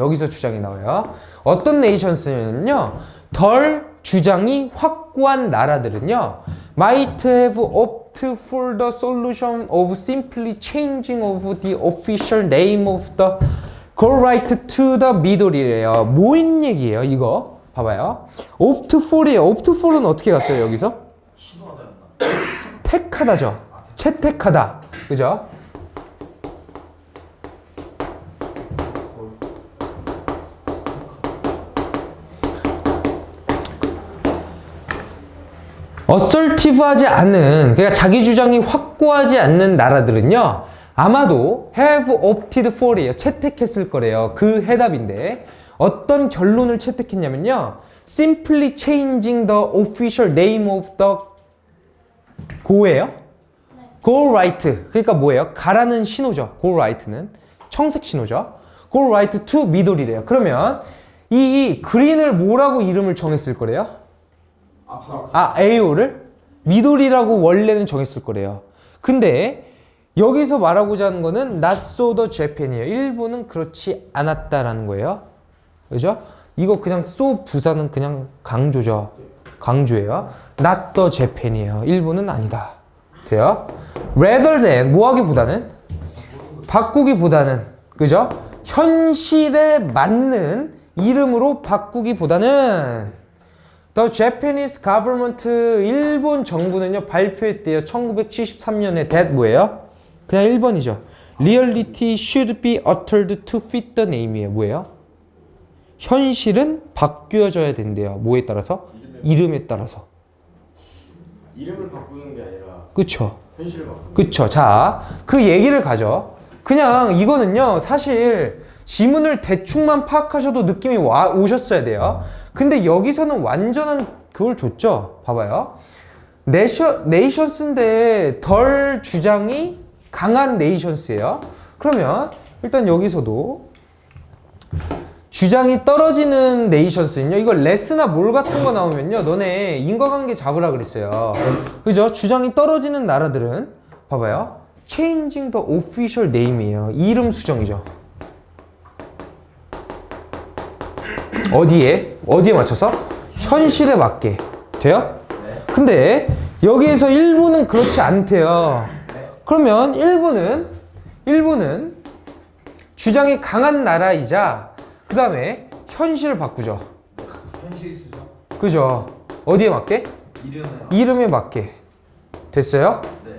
어떤 nations는요, 덜 주장이 확고한 나라들은요, might have opted for the solution of simply changing of the official name of the go right to the middle이래요. 뭐인 얘기예요, 이거? 봐봐요. opt for이에요. opt for은 어떻게 갔어요, 여기서? 택하다죠. 채택하다. 그죠? assertive하지 않은, 그러니까 자기 주장이 확고하지 않는 나라들은요, 아마도 have opted for이에요. 채택했을 거래요. 그 해답인데 어떤 결론을 채택했냐면요, simply changing the official name of the go예요. go right. 그러니까 뭐예요? 가라는 신호죠. go right는 청색 신호죠. go right to middle이래요. 그러면 이 그린을 뭐라고 이름을 정했을 거래요? AO를 미돌이라고 원래는 정했을 거래요. 근데 여기서 말하고자 하는 거는 not so the Japan이에요. 일본은 그렇지 않았다라는 거예요. 그죠? 이거 그냥 so 부사는 그냥 강조죠. 강조예요. not the Japan이에요. 일본은 아니다. 돼요? rather than, 뭐 하기보다는? 바꾸기보다는, 그죠? 현실에 맞는 이름으로 바꾸기보다는 The Japanese government, 일본 정부는요, 발표했대요. 1973년에 that 뭐예요? 그냥 1번이죠. Reality should be altered to fit the name이에요. 뭐예요? 현실은 바뀌어져야 된대요. 뭐에 따라서? 이름에 따라서. 이름을 바꾸는 게 아니라 그쵸? 현실을 바꾸는 그쵸. 자, 그 얘기를 가죠. 그냥 이거는요, 사실 지문을 대충만 파악하셔도 느낌이 오셨어야 돼요. 근데 여기서는 완전한 그걸 줬죠. 봐봐요. 네이션스인데 덜 주장이 강한 네이션스예요. 그러면 일단 여기서도 주장이 떨어지는 네이션스는요. 이거 레스나 뭘 같은 거 나오면요. 너네 인과관계 잡으라 그랬어요. 그죠? 주장이 떨어지는 나라들은 봐봐요. Changing the official name이에요. 이름 수정이죠. 어디에 맞춰서? 현실에 맞게. 돼요? 네. 근데 여기에서 일본은 그렇지 않대요. 그러면 일본은 주장이 강한 나라이자 그 다음에 현실을 바꾸죠. 현실 수정. 그죠? 어디에 맞게? 이름에 맞게. 됐어요? 네.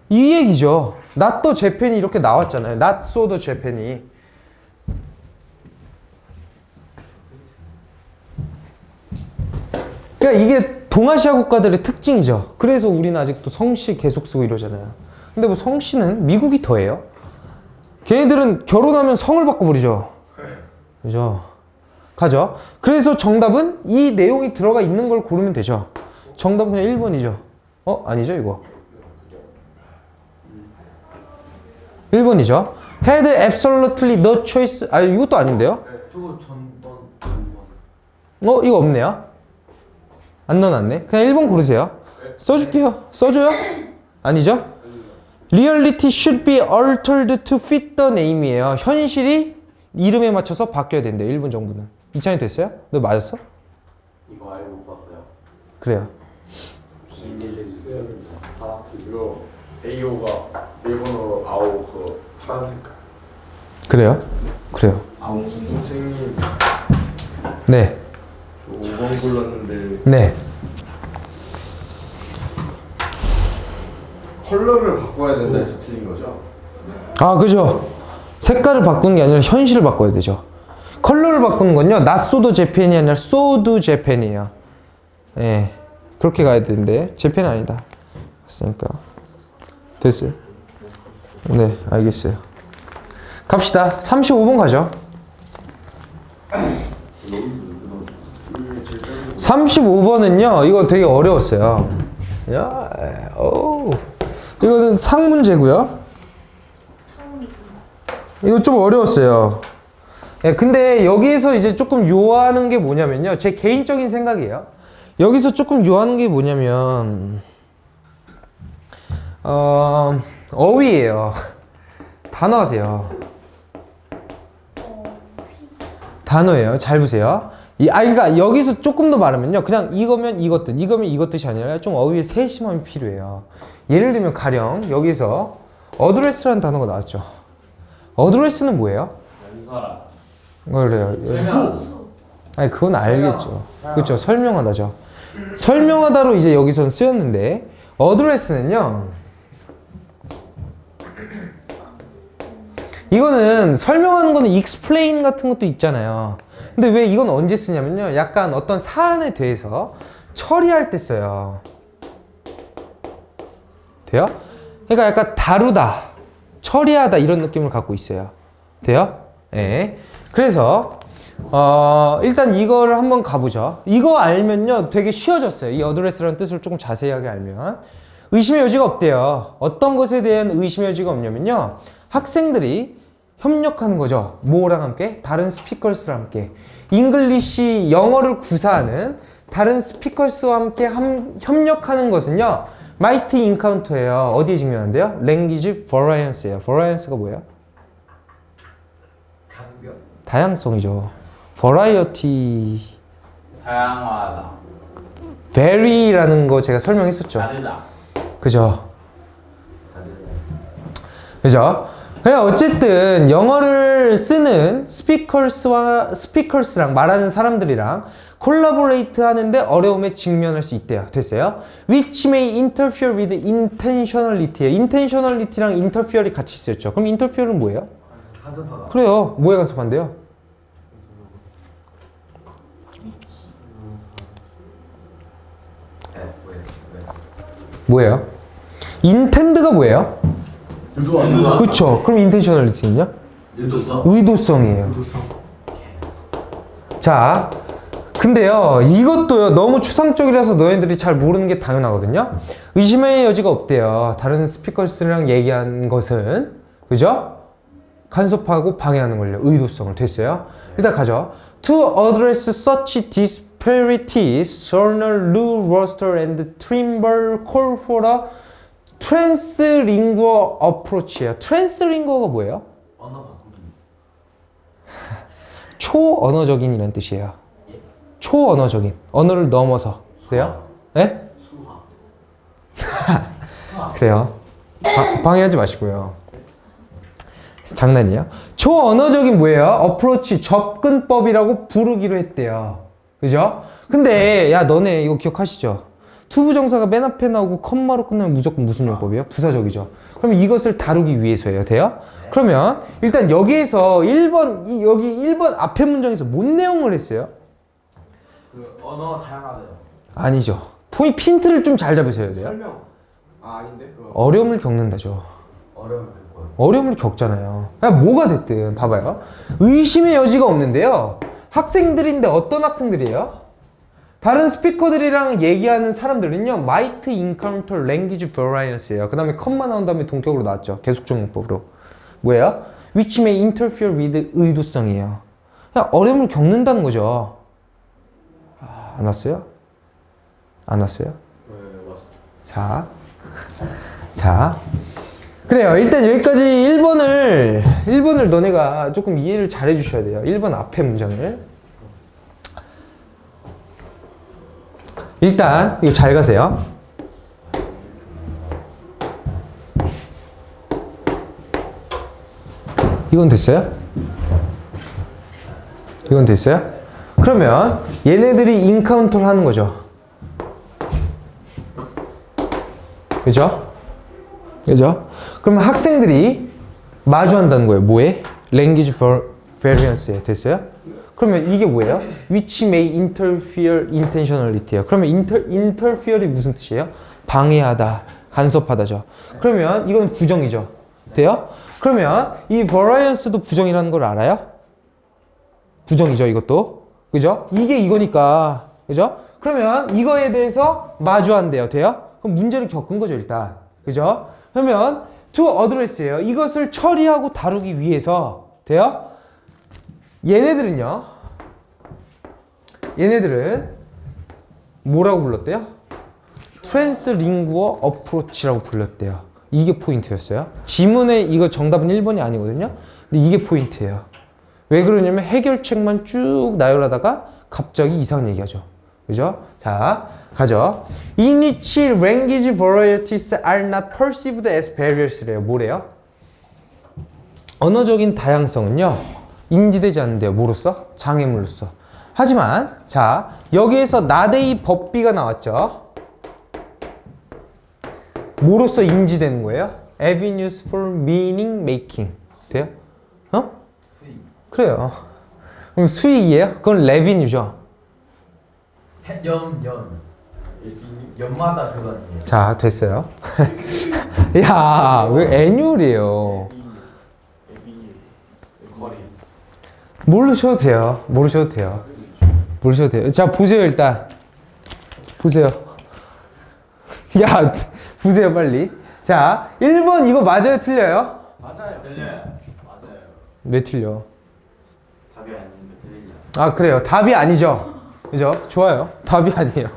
이 얘기죠. Not the Japan이 이렇게 나왔잖아요. Not so the Japan이. 그러니까 이게 동아시아 국가들의 특징이죠. 그래서 우리는 아직도 성씨 계속 쓰고 이러잖아요. 근데 뭐 성씨는 미국이 더해요. 걔네들은 결혼하면 성을 바꿔버리죠. 그죠? 가죠. 그래서 정답은 이 내용이 들어가 있는 걸 고르면 되죠. 정답은 그냥 1번이죠. 아니죠 이거. 1번이죠. Had absolutely no choice. 이것도 아닌데요. 저거 전번. 이거 없네요. 안 넣어놨네. 그냥 1번 고르세요. 써줄게요. 써줘요? 아니죠? Reality should be altered to fit the name이에요. 현실이 이름에 맞춰서 바뀌어야 된대요. 일본 정부는. 이찬이 됐어요? 너 맞았어? 이거 아예 못 봤어요. 그래요. 비밀을 쓰였습니다. 이거 AO가 일본어로 아오 그 파란 색깔. 그래요. 선생님 네. 5번 골랐는데 네. 컬러를 바꿔야 된다 해서 틀린 거죠? 그죠. 색깔을 바꾸는 게 아니라 현실을 바꿔야 되죠. 컬러를 바꾸는 건요. Not so the Japan이 아니라 so the Japan이에요. 예. 그렇게 가야 되는데 재팬 아니다. 됐으니까. 됐어요? 네, 알겠어요. 갑시다. 35번 가죠. 35번은요. 이거 되게 어려웠어요. 이거는 상문제고요. 처음이군. 이거 좀 어려웠어요. 예, 근데 여기에서 이제 조금 요하는 게 뭐냐면요. 제 개인적인 생각이에요. 여기서 조금 요하는 게 뭐냐면 어휘예요. 단어세요. 단어예요. 잘 보세요. 그러니까 여기서 조금 더 말하면요. 그냥 이거면 이것들, 이거면 이것 뜻이 아니라 좀 어휘의 세심함이 필요해요. 예를 들면 가령 여기서 어드레스라는 단어가 나왔죠. 어드레스는 뭐예요? 연설아. 그래요. 아니 그건 알겠죠. 그렇죠. 설명하다죠. 설명하다로 이제 여기선 쓰였는데 어드레스는요. 이거는 설명하는 거는 explain 같은 것도 있잖아요. 근데 왜 이건 언제 쓰냐면요. 약간 어떤 사안에 대해서 처리할 때 써요. 돼요? 그러니까 약간 다루다, 처리하다 이런 느낌을 갖고 있어요. 돼요? 네. 그래서 일단 이걸 한번 가보죠. 이거 알면요 되게 쉬워졌어요. 이 어드레스라는 뜻을 조금 자세하게 알면 의심의 여지가 없대요. 어떤 것에 대한 의심의 여지가 없냐면요 학생들이 협력하는 거죠. 뭐랑 함께? 다른 스피커스랑 함께. 잉글리시 영어를 구사하는 다른 스피커스와 함께 협력하는 것은요 might encounter예요. 어디에 직면한대요? language variance예요. variance가 뭐예요? 다양성이죠. variety, 다양하다. vary라는 거 제가 설명했었죠. 다르다. 그죠? 그죠? 그냥 어쨌든 영어를 쓰는 스피커스랑 말하는 사람들이랑 콜라보레이트 하는데 어려움에 직면할 수 있대요. 됐어요? Which may interfere with intentionality예요. intentionality랑 interfere이 같이 쓰였죠. 그럼 interfere는 뭐예요? 간섭하다. 그래요. 뭐에 간섭한대요? 뭐예요? intend가 뭐예요? 그쵸. 그럼 intentionality는요? 의도성이에요. 자, 근데요, 이것도요, 너무 추상적이라서 너희들이 잘 모르는 게 당연하거든요? 의심의 여지가 없대요. 다른 스피커스랑 얘기한 것은, 그죠? 간섭하고 방해하는 걸요. 의도성을. 됐어요? 일단 가죠. To address such disparities, Turner, Lew, Roster, and Trimble call for a translingual approach예요. translingual가 뭐예요? 언어 바꾸기. 초언어적인 이란 뜻이에요. 초언어적인, 언어를 넘어서. 그래요? 네? 그래요. 방해하지 마시고요. 장난이에요. 초언어적인 뭐예요? 어프로치, 접근법이라고 부르기로 했대요. 그죠? 근데 야 너네 이거 기억하시죠? 투부정사가 맨 앞에 나오고 컴마로 끝나면 무조건 무슨 용법이에요? 부사적이죠. 그럼 이것을 다루기 위해서예요. 돼요? 그러면 일단 여기에서 1번 여기 1번 앞에 문장에서 뭔 내용을 했어요? 그 언어 다양하대요. 아니죠. 핀트를 좀 잘 잡으셔야 돼요. 설명. 아닌데 그거. 어려움을 겪는다죠. 어려움을 겪고요. 어려움을 겪잖아요. 그러니까 뭐가 됐든 봐봐요. 의심의 여지가 없는데요. 학생들인데 어떤 학생들이에요? 다른 스피커들이랑 얘기하는 사람들은요. might encounter language variance예요. 그 다음에 컴마 나온 다음에 동격으로 나왔죠. 계속적용법으로. 뭐예요? which may interfere with 의도성이에요. 그냥 어려움을 겪는다는 거죠. 안 왔어요? 안 왔어요? 네, 맞습니다. 자, 그래요. 일단 여기까지 1번을 너네가 조금 이해를 잘 해주셔야 돼요. 1번 앞에 문장을. 일단 이거 잘 가세요. 이건 됐어요? 이건 됐어요? 그러면 얘네들이 인카운터를 하는 거죠. 그죠? 그죠? 그러면 학생들이 마주한다는 거예요. 뭐에? Language variance에. 됐어요? 그러면 이게 뭐예요? Which may interfere intentionality예요. 그러면 interfere이 무슨 뜻이에요? 방해하다, 간섭하다죠. 그러면 이건 부정이죠. 돼요? 그러면 이 variance도 부정이라는 걸 알아요? 부정이죠, 이것도. 그죠? 이게 이거니까. 그죠? 그러면 이거에 대해서 마주한대요. 돼요? 그럼 문제를 겪은 거죠, 일단. 그죠? 그러면 to address예요. 이것을 처리하고 다루기 위해서. 돼요? 얘네들은 뭐라고 불렀대요? translingual approach라고 불렀대요. 이게 포인트였어요. 지문에 이거 정답은 1번이 아니거든요. 근데 이게 포인트예요. 왜 그러냐면 해결책만 쭉 나열하다가 갑자기 이상한 얘기하죠. 그죠? 자, 가죠. In which language varieties are not perceived as barriers래요. 뭐래요? 언어적인 다양성은요. 인지되지 않는데요. 뭐로써? 장애물로써. 하지만 자, 여기에서 나데이 법비가 나왔죠. 뭐로써 인지되는 거예요? Avenues for meaning making. 돼요? 어? 수익. 그래요. 그럼 수익이에요? 그건 레비뉴죠. 연마다 그거 아니에요? 자, 됐어요. 야, 왜 애뉴얼이에요? 거리. 모르셔도 돼요. 모르셔도 돼요. 모르셔도 돼요. 자, 보세요, 일단. 보세요. 야, 보세요, 빨리. 자, 1번 이거 맞아요, 틀려요? 맞아요. 틀려요. 맞아요. 왜 틀려? 답이 아닌데 틀리냐. 아, 그래요. 답이 아니죠. 그죠? 좋아요. 답이 아니에요.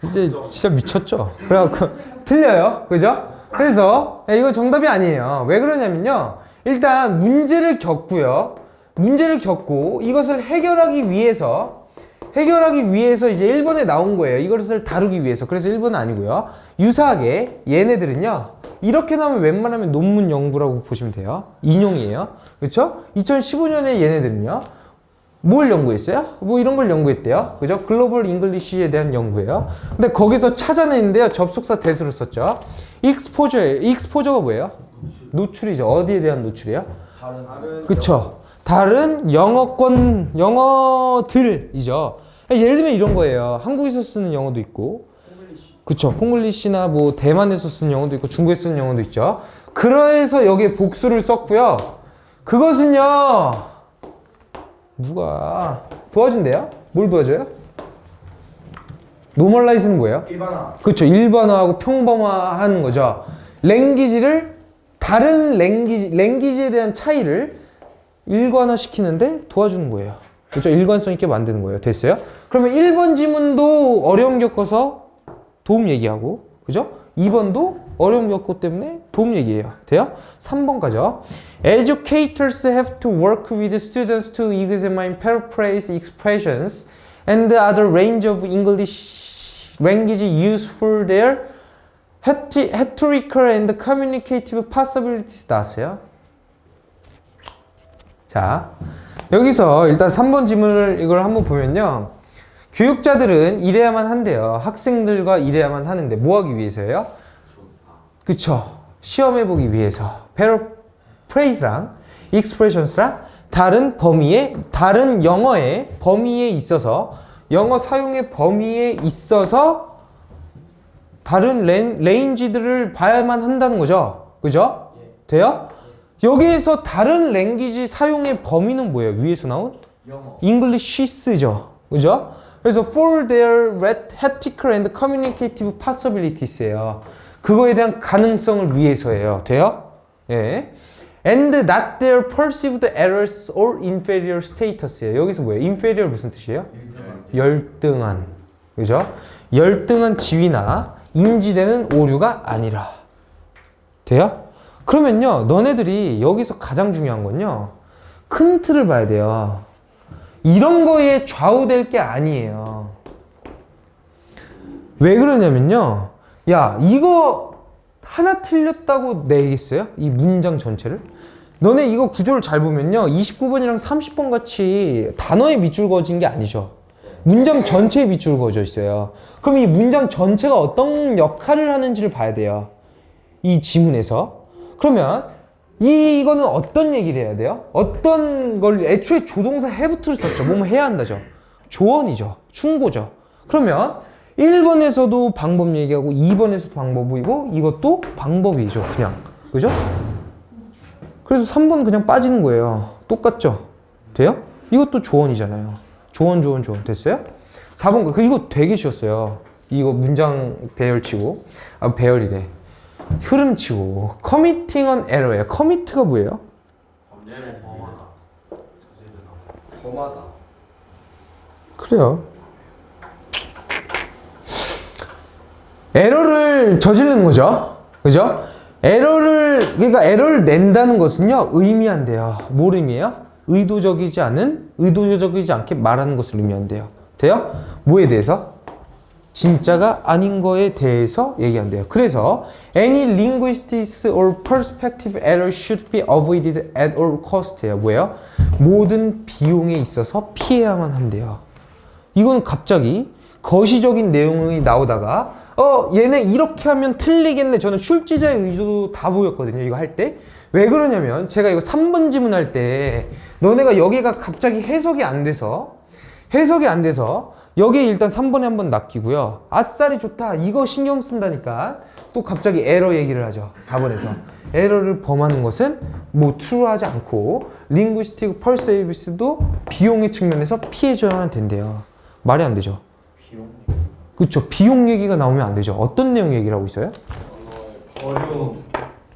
이제 진짜 미쳤죠? 그래갖고, 틀려요. 그죠? 그래서, 이거 정답이 아니에요. 왜 그러냐면요. 일단, 문제를 겪고요. 문제를 겪고, 이것을 해결하기 위해서 이제 1번에 나온 거예요. 이것을 다루기 위해서. 그래서 1번은 아니고요. 유사하게, 얘네들은요. 이렇게 나오면 웬만하면 논문 연구라고 보시면 돼요. 인용이에요. 그쵸? 2015년에 얘네들은요. 뭘 연구했어요? 뭐 이런 걸 연구했대요. 그죠? 글로벌 잉글리시에 대한 연구예요. 근데 거기서 찾아냈는데요. 접속사 대수를 썼죠. exposure예요. exposure가 뭐예요? 노출이죠. 어디에 대한 노출이에요? 다른 그쵸? 다른 영어들이죠. 예를 들면 이런 거예요. 한국에서 쓰는 영어도 있고, 그쵸? 콩글리시나 뭐 대만에서 쓰는 영어도 있고, 중국에서 쓰는 영어도 있죠. 그래서 여기에 복수를 썼고요. 그것은요. 누가 도와준대요? 뭘 도와줘요? 노멀라이즈는 뭐예요? 일반화. 그렇죠. 일반화하고 평범화하는 거죠. 랭귀지를 다른 랭귀지에 대한 차이를 일관화시키는데 도와주는 거예요. 그렇죠? 일관성 있게 만드는 거예요. 됐어요? 그러면 1번 지문도 어려움 겪어서 도움 얘기하고, 그죠? 2번도 어려움 겪고 때문에 도움 얘기해요. 돼요? 3번 가죠. Educators have to work with students to examine, paraphrase expressions and other range of English language used for their rhetorical and communicative possibilities 나왔어요. 자, 여기서 일단 3번 지문을 이걸 한번 보면요. 교육자들은 이래야만 한대요. 학생들과 이래야만 하는데 뭐 하기 위해서예요? 그쵸. 시험해보기 위해서. paraphras랑 expressions랑 다른 영어의 범위에 있어서 영어 사용의 범위에 있어서 다른 레인지들을 봐야만 한다는 거죠. 그죠? 돼요? 여기에서 다른 랭귀지 사용의 범위는 뭐예요? 위에서 나온? 영어. English죠. 그죠? 그래서 for their rhetorical and communicative possibilities예요. 그거에 대한 가능성을 위해서예요. 돼요? 예. And not their perceived errors or inferior status예요. 여기서 뭐예요? inferior 무슨 뜻이에요? 열등한. 그죠? 열등한 지위나 인지되는 오류가 아니라. 돼요? 그러면요, 너네들이 여기서 가장 중요한 건요, 큰 틀을 봐야 돼요. 이런 거에 좌우될 게 아니에요. 왜 그러냐면요, 야, 이거 하나 틀렸다고 내겠어요? 이 문장 전체를? 너네 이거 구조를 잘 보면요, 29번이랑 30번 같이 단어에 밑줄 그어진 게 아니죠. 문장 전체에 밑줄 그어져 있어요. 그럼 이 문장 전체가 어떤 역할을 하는지를 봐야 돼요. 이 지문에서. 그러면 이거는 어떤 얘기를 해야 돼요? 어떤 걸 애초에 조동사 have토를 썼죠. 뭐뭐 해야 한다죠. 조언이죠. 충고죠. 그러면 1번에서도 방법 얘기하고 2번에서도 방법이고 이것도 방법이죠. 그냥. 그죠? 그래서 3번 그냥 빠지는 거예요. 똑같죠? 돼요? 이것도 조언이잖아요. 조언. 됐어요? 4번 이거 되게 쉬웠어요. 이거 문장 배열치고. 아, 배열이래. 흐름치고. committing an error예요. commit가 뭐예요? 범죄를 범하다. 범하다. 그래요. 에러를 저지르는 거죠. 그죠? 그러니까 에러를 낸다는 것은요, 의미한대요. 뭘 의미해요? 의도적이지 않게 말하는 것을 의미한대요. 돼요? 뭐에 대해서? 진짜가 아닌 거에 대해서 얘기한대요. 그래서 any linguistics or perspective error should be avoided at all cost예요. 뭐예요? 모든 비용에 있어서 피해야만 한대요. 이건 갑자기 거시적인 내용이 나오다가 얘네 이렇게 하면 틀리겠네. 저는 출제자의 의도도 다 보였거든요. 이거 할 때. 왜 그러냐면 제가 이거 3번 지문할 때 너네가 여기가 갑자기 해석이 안 돼서 여기에 일단 3번에 한번 낚이고요. 아싸리 좋다. 이거 신경 쓴다니까. 또 갑자기 에러 얘기를 하죠. 4번에서. 에러를 범하는 것은 뭐 true하지 않고 linguistic perceives도 비용의 측면에서 피해줘야만 된대요. 말이 안 되죠. 비용? 그쵸. 비용 얘기가 나오면 안 되죠. 어떤 내용 얘기를 하고 있어요? 어려움이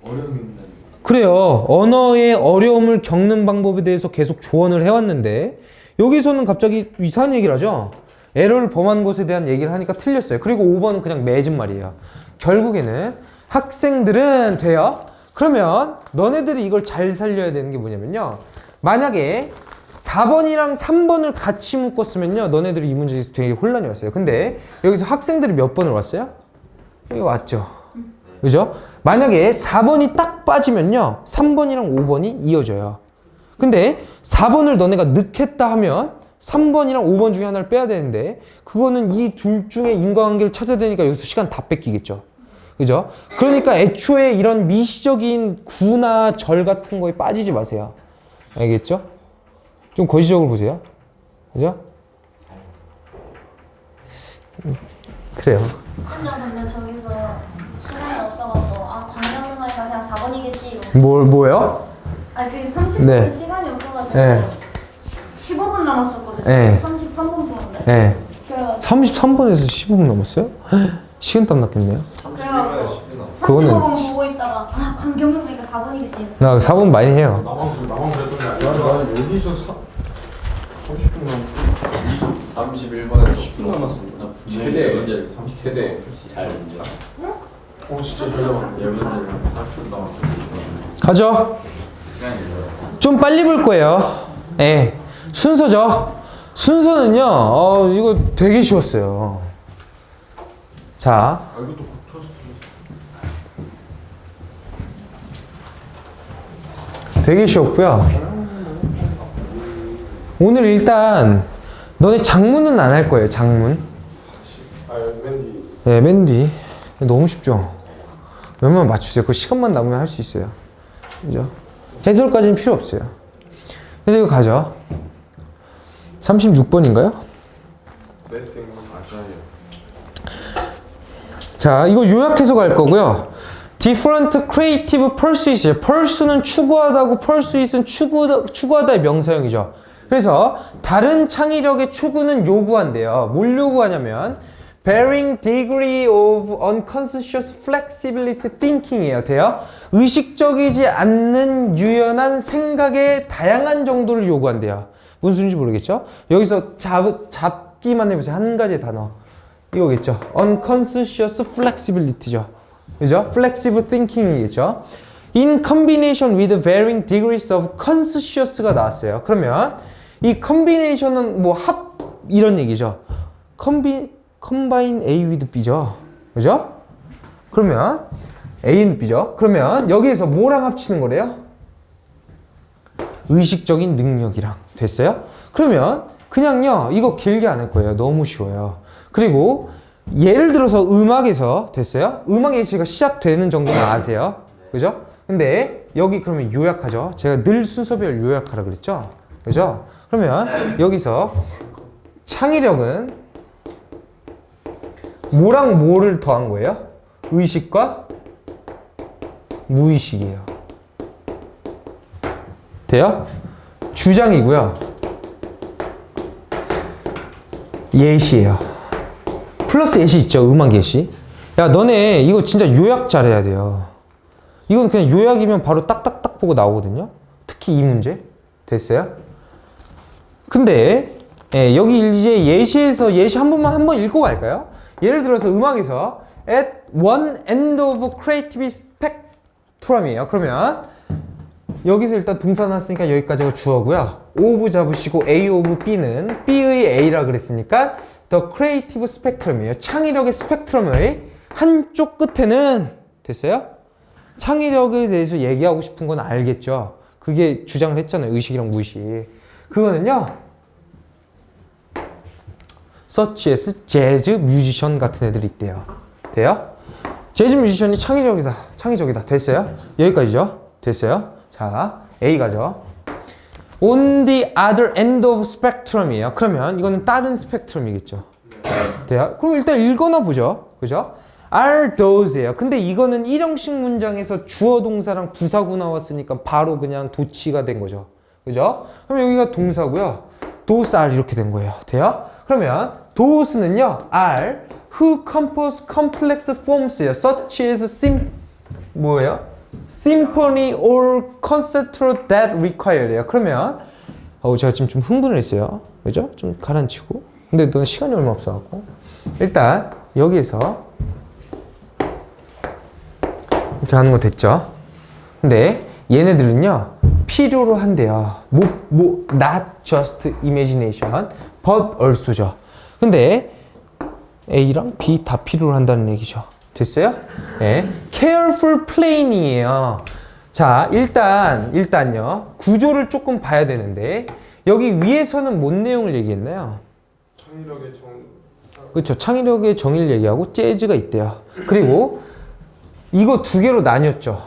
있는. 그래요. 언어의 어려움을 겪는 방법에 대해서 계속 조언을 해왔는데 여기서는 갑자기 이상한 얘기를 하죠. 에러를 범한 것에 대한 얘기를 하니까 틀렸어요. 그리고 5번은 그냥 매진 말이에요. 결국에는 학생들은 돼요. 그러면 너네들이 이걸 잘 살려야 되는 게 뭐냐면요. 만약에 4번이랑 3번을 같이 묶었으면요. 너네들이 이 문제에서 되게 혼란이 왔어요. 근데 여기서 학생들이 몇 번을 왔어요? 여기 왔죠. 그죠? 만약에 4번이 딱 빠지면요. 3번이랑 5번이 이어져요. 근데 4번을 너네가 넣겠다 하면 3번이랑 5번 중에 하나를 빼야 되는데 그거는 이 둘 중에 인과관계를 찾아야 되니까 여기서 시간 다 뺏기겠죠. 그죠? 그러니까 애초에 이런 미시적인 구나 절 같은 거에 빠지지 마세요. 알겠죠? 좀 거시적으로 보세요. 그죠? 근데 그래요. 저기서 시간이 없어가지고 방향능하니까 그냥 4번이겠지 이러고. 뭐요? 아니 그 30분 네. 시간이 없어가지고 네. 15분 남았었거든요. 네. 33분 보는데. 네. 그래가지고 33번에서 15분 넘었어요? 식은땀 났겠네요. 그래가지고 그거는 35분 보고 있다가 관계 없는 거니까 4번이겠지. 나 4분 많이 해요. 나만 그랬더니 아니야. 나는 여기서 30분 남았어. 31분에 10분 남았습니다. 최대 문제를 30분 최대 잘 문제. 진짜 잘 나왔네. 문제를 30분 남았어. 가죠. 시간이 늘었어. 좀 빨리 볼 거예요. 예. 순서죠. 순서는요, 이거 되게 쉬웠어요. 자, 아 이것도 쳐서 되게 쉬웠고요. 오늘 일단 너네 장문은 안 할 거예요. 장문. 맨디. 네, 맨 뒤. 너무 쉽죠. 웬만하면 맞추세요. 그 시간만 남으면 할 수 있어요. 그죠? 해설까지는 필요 없어요. 그래서 이거 가죠. 36번인가요? 레슨 아시아요. 자, 이거 요약해서 갈 거고요. Different creative pursuits예요. pursue는 추구하다고, pursuits은 추구하다의 명사형이죠. 그래서 다른 창의력의 추구는 요구한대요. 뭘 요구하냐면 varying degree of unconscious flexibility thinking이에요. 돼요? 의식적이지 않는 유연한 생각의 다양한 정도를 요구한대요. 무슨 소리인지 모르겠죠? 여기서 잡기만 해보세요. 한 가지 단어. 이거겠죠? unconscious flexibility죠. 그죠? flexible thinking이겠죠? in combination with varying degrees of conscious가 나왔어요. 그러면 이 combination은 뭐 합 이런 얘기죠. combine A with B죠. 그죠? 그러면 A with B죠. 그러면 여기에서 뭐랑 합치는 거래요? 의식적인 능력이랑. 됐어요? 그러면 그냥요 이거 길게 안 할 거예요. 너무 쉬워요. 그리고 예를 들어서 음악에서 됐어요? 음악 예시가 시작되는 정도는 아세요? 그죠? 근데 여기 그러면 요약하죠. 제가 늘 순서별 요약하라 그랬죠? 그죠? 그러면 여기서 창의력은 뭐랑 뭐를 더한 거예요? 의식과 무의식이에요. 돼요? 주장이고요. 예시예요. 플러스 예시 있죠? 음악 예시. 야, 너네 이거 진짜 요약 잘해야 돼요. 이건 그냥 요약이면 바로 딱딱딱 보고 나오거든요. 특히 이 문제. 됐어요? 근데 여기 이제 예시에서 예시 한번 읽고 갈까요? 예를 들어서 음악에서 at one end of creative spectrum이에요. 그러면 여기서 일단 동사 나왔으니까 여기까지가 주어고요. of 잡으시고 A of B는 B의 A라 그랬으니까 the creative spectrum이에요. 창의력의 스펙트럼의 한쪽 끝에는 됐어요? 창의력에 대해서 얘기하고 싶은 건 알겠죠? 그게 주장을 했잖아요. 의식이랑 무의식. 그거는요. such as 재즈 뮤지션 같은 애들이 있대요. 돼요? 재즈 뮤지션이 창의적이다. 됐어요? 여기까지죠? 됐어요? 자, A 가죠. On the other end of spectrum이에요. 그러면 이거는 다른 스펙트럼이겠죠. 돼요? 그럼 일단 읽거나 보죠. 그죠? are those예요. 근데 이거는 일형식 문장에서 주어 동사랑 부사구 나왔으니까 바로 그냥 도치가 된 거죠. 그죠? 그럼 여기가 동사고요. those are 이렇게 된 거예요. 돼요? 그러면 those는요. are who compose complex forms예요. such as 뭐예요? symphony or concerto that require예요. 그러면 제가 지금 좀 흥분을 했어요. 그죠? 좀 가라앉히고. 근데 너는 시간이 얼마 없어갖고 일단 여기에서 이렇게 하는 거 됐죠? 근데 얘네들은요 필요로 한대요. not just imagination but also죠. 근데 A랑 B 다 필요로 한다는 얘기죠. 됐어요? 네. careful planning이에요. 자, 일단요. 구조를 조금 봐야 되는데 여기 위에서는 뭔 내용을 얘기했나요? 창의력의 정. 그렇죠. 창의력의 정의를 얘기하고 재즈가 있대요. 그리고 이거 두 개로 나뉘었죠.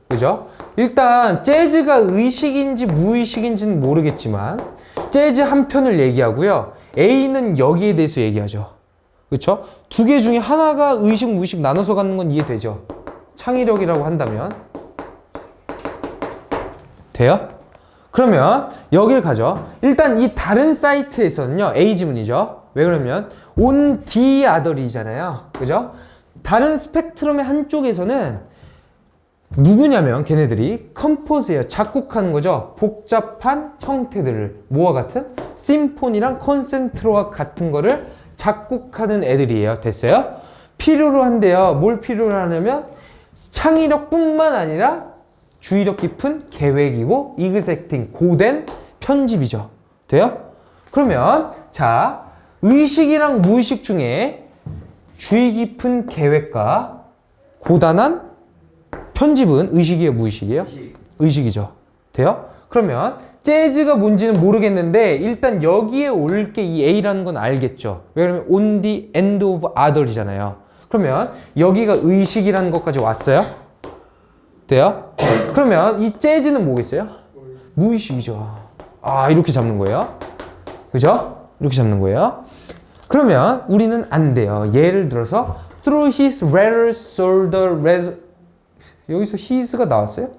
그죠? 일단 재즈가 의식인지 무의식인지는 모르겠지만 재즈 한 편을 얘기하고요. A는 여기에 대해서 얘기하죠. 그렇죠? 두 개 중에 하나가 의식, 무의식 나눠서 갖는 건 이해되죠? 창의력이라고 한다면. 돼요? 그러면 여길 가죠. 일단 이 다른 사이트에서는요. A 지문이죠. 왜 그러면 on the other이잖아요. 그죠? 다른 스펙트럼의 한쪽에서는 누구냐면 걔네들이 컴포즈예요. 작곡하는 거죠. 복잡한 형태들을 뭐와 같은? 심포니랑 콘센트로와 같은 거를 작곡하는 애들이에요. 됐어요? 필요로 한대요. 뭘 필요로 하냐면 창의력뿐만 아니라 주의력 깊은 계획이고 이그젝팅 고된 편집이죠. 돼요? 그러면 자 의식이랑 무의식 중에 주의 깊은 계획과 고단한 편집은 의식이에요, 무의식이에요? 의식이죠. 돼요? 그러면 재즈가 뭔지는 모르겠는데 일단 여기에 올 게 이 A라는 건 알겠죠. 왜냐면 on the end of other이잖아요. 그러면 여기가 의식이라는 것까지 왔어요? 돼요? 그러면 이 재즈는 뭐겠어요? 무의식이죠. 아, 이렇게 잡는 거예요. 그죠? 이렇게 잡는 거예요. 그러면 우리는 안 돼요. 예를 들어서 through his letters sold the 여기서 his가 나왔어요?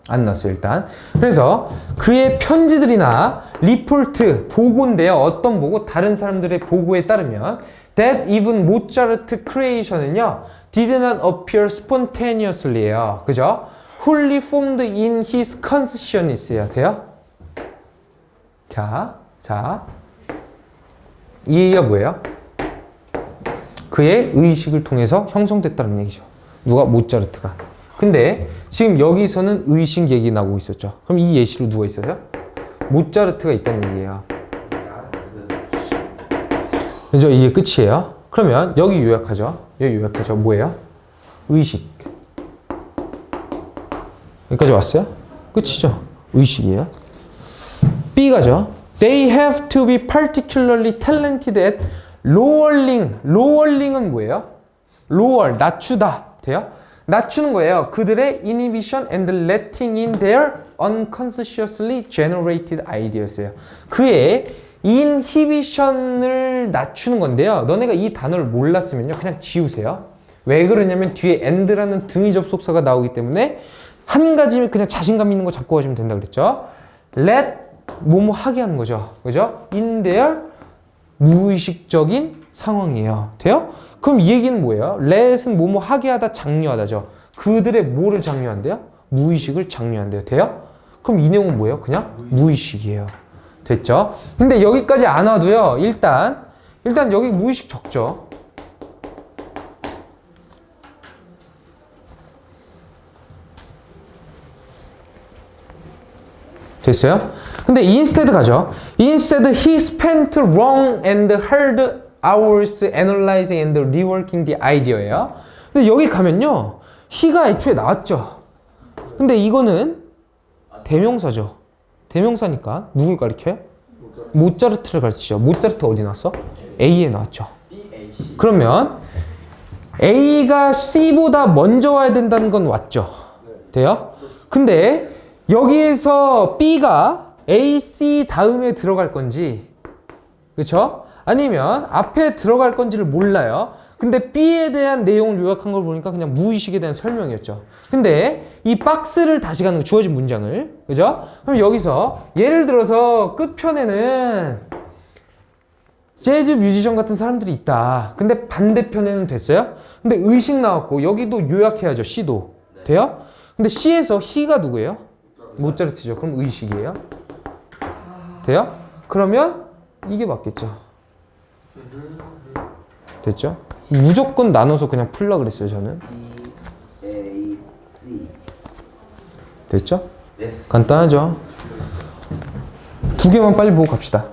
안 나왔어요, 일단. 그래서 그의 편지들이나 리포트, 보고인데요. 어떤 보고? 다른 사람들의 보고에 따르면 that even Mozart creation은요 did not appear spontaneously예요. 그죠? wholly formed in his consciousness예요. 돼요? 자. 이 얘기가 뭐예요? 그의 의식을 통해서 형성됐다는 얘기죠. 누가? 모차르트가. 근데 지금 여기서는 의식 얘기 나오고 있었죠. 그럼 이 예시로 누가 있어요? 모차르트가 있다는 얘기예요. 그죠? 이게 끝이에요. 그러면 여기 요약하죠. 여기 요약하죠. 뭐예요? 의식. 여기까지 왔어요? 끝이죠. 의식이에요. B가죠. They have to be particularly talented at lowering. lowering은 뭐예요? lower, 낮추다. 돼요? 낮추는 거예요. 그들의 inhibition and letting in their unconsciously generated ideas예요. 그의 inhibition을 낮추는 건데요. 너네가 이 단어를 몰랐으면요. 그냥 지우세요. 왜 그러냐면 뒤에 and라는 등위 접속사가 나오기 때문에 한 가지 그냥 자신감 있는 거 잡고 가시면 된다 그랬죠. let 뭐뭐 하게 하는 거죠. 그죠? in their 무의식적인 상황이에요. 돼요? 그럼 이 얘기는 뭐예요? let은 뭐뭐 하게 하다 장려하다죠. 그들의 뭐를 장려한대요? 무의식을 장려한대요. 돼요? 그럼 이 내용은 뭐예요? 그냥 무의식이에요. 됐죠? 근데 여기까지 안 와도요. 일단 여기 무의식 적죠. 됐어요? 근데 instead 가죠. Instead he spent long and hard hours analyzing and reworking the idea예요. 근데 여기 가면요. he가 애초에 나왔죠. 근데 이거는 대명사죠. 대명사니까 누굴 가리켜요? 모차르트를 가르치죠. 모차르트 어디 나왔어? A에 나왔죠. 그러면 A가 C보다 먼저 와야 된다는 건 왔죠. 돼요? 근데 여기에서 B가 A, C 다음에 들어갈 건지 그쵸? 아니면 앞에 들어갈 건지를 몰라요. 근데 B에 대한 내용을 요약한 걸 보니까 그냥 무의식에 대한 설명이었죠. 근데 이 박스를 다시 가는 거 주어진 문장을 그죠? 그럼 여기서 예를 들어서 끝편에는 재즈 뮤지션 같은 사람들이 있다. 근데 반대편에는 됐어요? 근데 의식 나왔고 여기도 요약해야죠. C도. 돼요? 근데 C에서 he가 누구예요? 모차르트죠. 그럼 의식이에요. 돼요? 그러면 이게 맞겠죠. 됐죠? 무조건 나눠서 그냥 풀라 그랬어요. 저는. B, A, C. 됐죠? Yes. 간단하죠? 두 개만 빨리 보고 갑시다.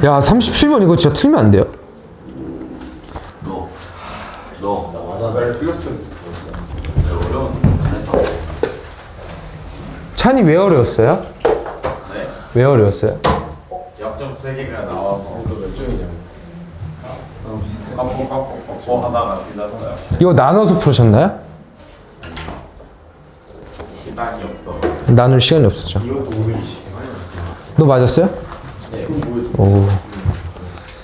야, 37번 이거 진짜 틀면 안 돼요. 나 틀렸을 텐데. 찬이 왜 어려웠어요? 네. 왜 어려웠어요? 약점 3개가 나와서 너몇 점이냐고. 깜빡 하다가 빌렸어요. 이거 나눠서 푸셨나요? 시간이 없어. 나눌 시간이 없었죠. 이것도 오늘이 시간. 너 맞았어요? 네. 오.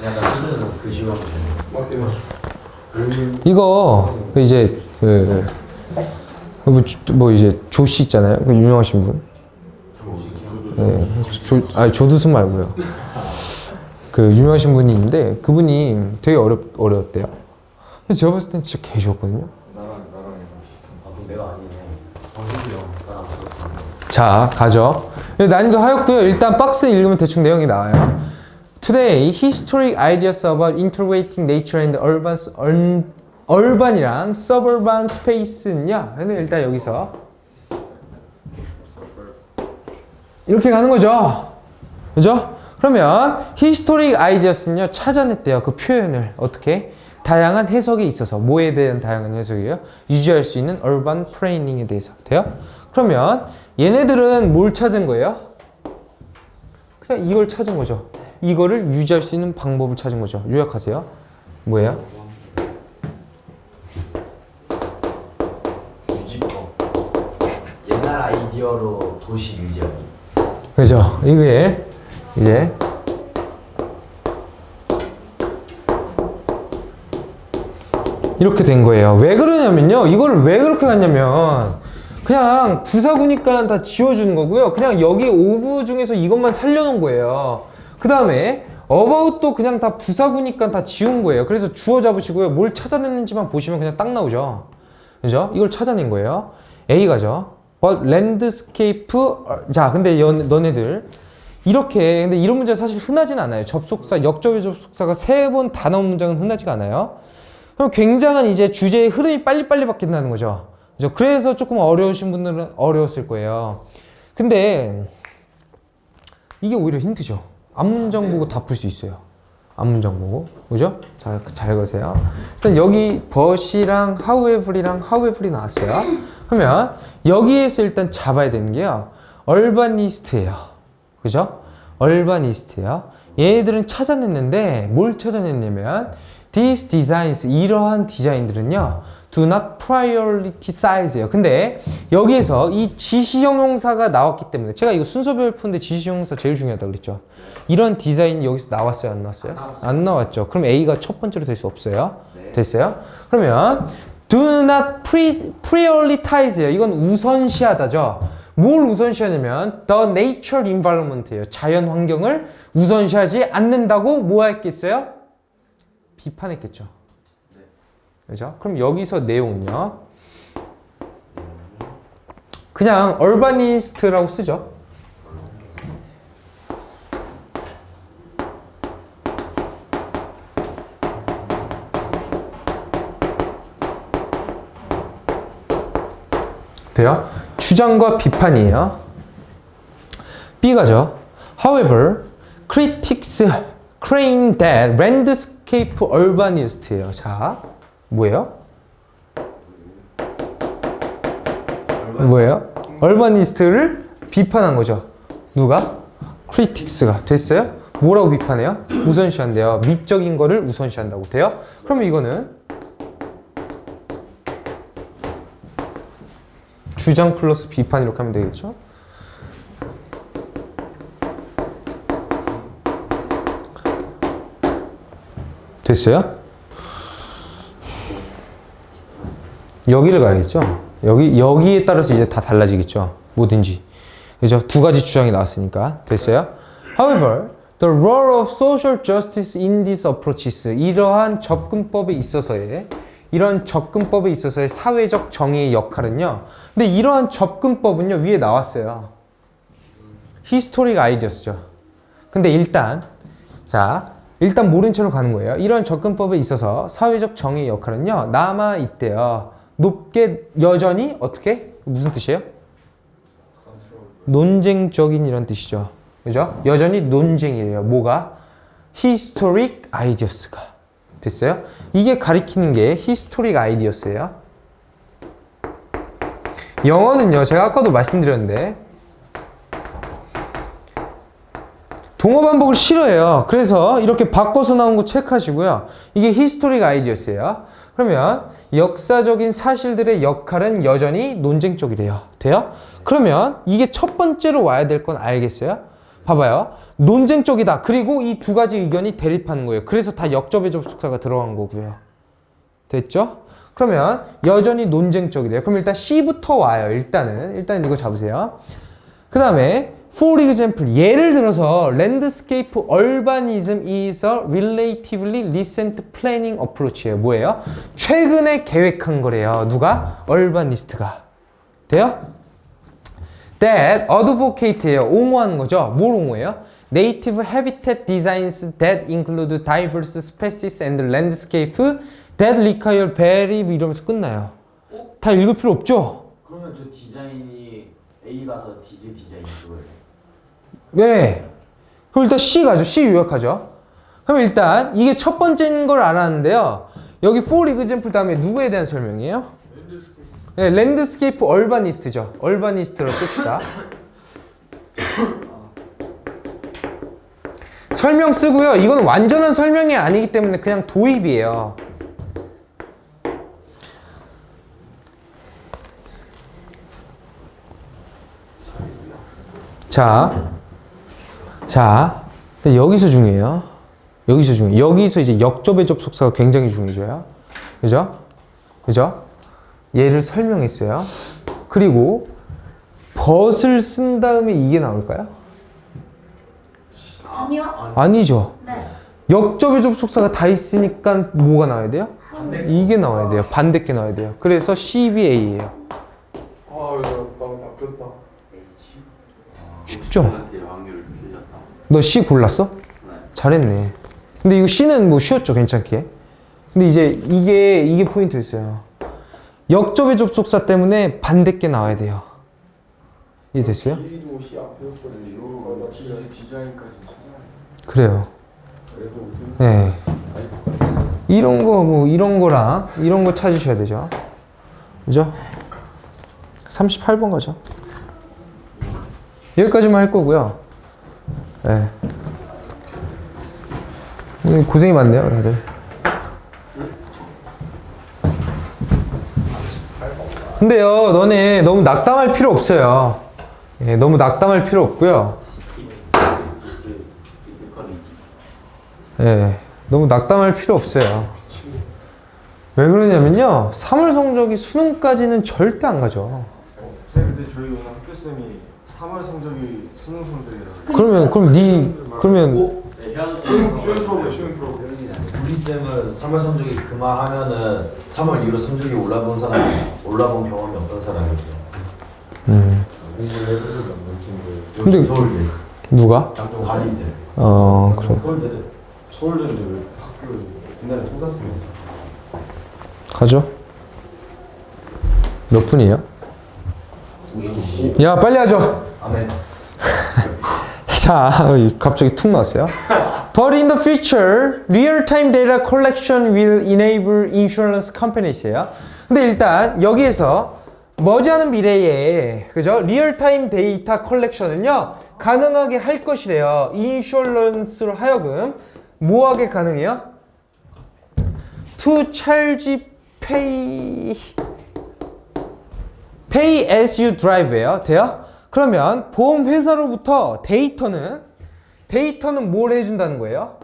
약간 수준은 그 시간 맞긴 하죠. 이거 이제 뭐 이제 조씨 있잖아요. 그 유명하신 분. 네, 조두순 말고요. 그 유명하신 분이 있는데 그분이 되게 어려웠대요. 근데 제가 봤을 땐 진짜 개 쉬웠거든요. 나랑 비슷한. 아 그럼 내가 아니네. 방식이 형 나랑 같았습니다. 자, 가죠. 난이도 하였고요. 일단 박스 읽으면 대충 내용이 나와요. Today, historic ideas about integrating nature and urban이랑 suburban space는요. 근데 일단 여기서 이렇게 가는 거죠. 그죠? 그러면 historic ideas는요. 찾아냈대요. 그 표현을 어떻게? 다양한 해석에 있어서 뭐에 대한 다양한 해석이에요? 유지할 수 있는 urban planning에 대해서 돼요? 그러면 얘네들은 뭘 찾은 거예요? 그냥 이걸 찾은 거죠. 이거를 유지할 수 있는 방법을 찾은 거죠. 요약하세요. 뭐예요? 유지법. 옛날 아이디어로 도시 유지하기. 그죠? 이게 이제 이렇게 된 거예요. 왜 그러냐면요. 이걸 왜 그렇게 갔냐면 그냥 부사구니까 다 지워주는 거고요. 그냥 여기 오브 중에서 이것만 살려놓은 거예요. 그 다음에 about도 그냥 다 부사구니까 다 지운 거예요. 그래서 주어 잡으시고요. 뭘 찾아냈는지만 보시면 그냥 딱 나오죠. 그죠? 이걸 찾아낸 거예요. A 가죠. But landscape. 자, 근데 너네들 이렇게 근데 이런 문제 사실 흔하진 않아요. 접속사, 역접의 접속사가 3번 다 나온 문장은 흔하지가 않아요. 그럼 굉장한 이제 주제의 흐름이 빨리빨리 바뀐다는 거죠. 그죠? 그래서 조금 어려우신 분들은 어려웠을 거예요. 근데 이게 오히려 힘들죠. 앞문장 보고 다 풀 수 있어요. 앞문장 보고. 그죠? 잘 거세요. 일단 여기 but이랑 however이랑 however이 나왔어요. 그러면 여기에서 일단 잡아야 되는 게요. urbanist예요. 그죠? urbanist예요. 얘네들은 찾아냈는데 뭘 찾아냈냐면 these designs, 이러한 디자인들은요. do not prioritize예요. 근데 여기에서 이 지시형용사가 나왔기 때문에 제가 이거 순서별 푸는데 지시형용사 제일 중요하다고 그랬죠. 이런 디자인이 여기서 나왔어요? 안 나왔어요? 안 나왔죠. 그럼 A가 첫 번째로 될 수 없어요. 네. 됐어요? 그러면 do not prioritize예요. 이건 우선시하다죠. 뭘 우선시하냐면 the natural environment예요. 자연 환경을 우선시하지 않는다고 뭐 했겠어요? 비판했겠죠. 그죠? 그럼 여기서 내용은요. 그냥 urbanist라고 쓰죠. 돼요? 주장과 비판이에요. B가죠. However, critics claim that landscape urbanist예요. 자, 뭐예요? 뭐예요? urbanist를 비판한 거죠. 누가? critics가. 됐어요? 뭐라고 비판해요? 우선시한대요. 미적인 거를 우선시한다고 돼요? 그러면 이거는 주장 플러스 비판 이렇게 하면 되겠죠? 됐어요? 여기를 가야겠죠? 여기에 따라서 이제 다 달라지겠죠? 뭐든지. 그죠? 두 가지 주장이 나왔으니까. 됐어요? However, the role of social justice in these approaches. 이러한 접근법에 있어서의 사회적 정의의 역할은요. 근데 이러한 접근법은요. 위에 나왔어요. historic ideas죠. 근데 일단 모른 채로 가는 거예요. 이런 접근법에 있어서 사회적 정의의 역할은요. 남아 있대요. 높게 여전히 어떻게? 무슨 뜻이에요? 논쟁적인 이런 뜻이죠. 그죠? 여전히 논쟁이에요. 뭐가? historic ideas가. 됐어요? 이게 가리키는 게 historic ideas예요. 영어는요. 제가 아까도 말씀드렸는데 동어 반복을 싫어해요. 그래서 이렇게 바꿔서 나온 거 체크하시고요. 이게 historic ideas예요. 그러면 역사적인 사실들의 역할은 여전히 논쟁적이래요. 돼요? 그러면 이게 첫 번째로 와야 될 건 알겠어요? 봐봐요. 논쟁적이다. 그리고 이 두 가지 의견이 대립하는 거예요. 그래서 다 역접의 접속사가 들어간 거고요. 됐죠? 그러면 여전히 논쟁적이래요. 그럼 일단 C부터 와요. 일단 이거 잡으세요. 그 다음에 For example, 예를 들어서 landscape urbanism is a relatively recent planning approach예요. 뭐예요? 최근에 계획한 거래요. 누가? urbanist가. 돼요? That advocate예요. 옹호하는 거죠. 뭘 옹호해요? Native habitat designs that include diverse species and landscape that require very 이러면서 끝나요. 다 읽을 필요 없죠? 그러면 저 디자인이 A 가서 디자인 그거예요. 네. 그럼 일단 C 가죠. C 요약하죠. 그럼 일단 이게 첫 번째인 걸 알았는데요. 여기 for example 다음에 누구에 대한 설명이에요? 네, 랜드스케이프 얼바니스트죠. 얼바니스트로 씁시다. 설명 쓰고요. 이건 완전한 설명이 아니기 때문에 그냥 도입이에요. 자, 여기서 중요해요. 여기서 이제 역접의 접속사가 굉장히 중요해져요. 그죠? 얘를 설명했어요. 그리고 벗을 쓴 다음에 이게 나올까요? 아니요. 아니죠. 네. 역접의 접속사가 다 있으니까 뭐가 나와야 돼요? 이게 나와야 돼요. 반대께 나와야 돼요. 그래서 CBA예요. 아, 이거 바뀌었다. 쉽죠? 확률 틀렸다. 너 C 골랐어? 잘했네. 근데 이거 C는 뭐 쉬웠죠, 괜찮게. 근데 이제 이게 포인트였어요. 역접의 접속사 때문에 반대께 나와야 돼요. 이해됐어요? B도 C 앞에였거든요. 디자인까지 찾아야 그래요. 그래도 네. 이런 거랑 이런 거 찾으셔야 되죠. 그죠? 38번 가죠. 여기까지만 할 거고요. 네. 고생이 많네요, 다들. 근데요, 너네 너무 낙담할 필요 없어요. 예, 너무 낙담할 필요 없고요. 예, 너무 낙담할 필요 없어요. 왜 그러냐면요, 3월 성적이 수능까지는 절대 안 가죠. 쌤, 근데 저희 오늘 학교쌤이 3월 성적이 수능 성적이라고. 그러면 쉬운 프로그램. 우리 쌤은 3월 성적이 그만하면은 3월 이후로 성적이 올라본 경험이 어떤 사람이죠? 공부를 해보려고 한 친구. 근데 서울대 누가? 양쪽 관이 있어요. 그래. 서울대인데 왜 학교 옛날에 통사쌤이었어. 가죠. 몇 분이에요? 야, 빨리 하죠. 아멘. 자, 갑자기 툭 나왔어요. But in the future, real-time data collection will enable insurance companies예요. 근데 일단 여기에서 머지않은 미래에 그죠? 리얼타임 데이터 컬렉션은요 가능하게 할 것이래요. 인슈런스로 하여금 뭐하게 가능해요? To charge pay as you drive예요. 돼요? 그러면 보험 회사로부터 데이터는 뭘 해준다는 거예요?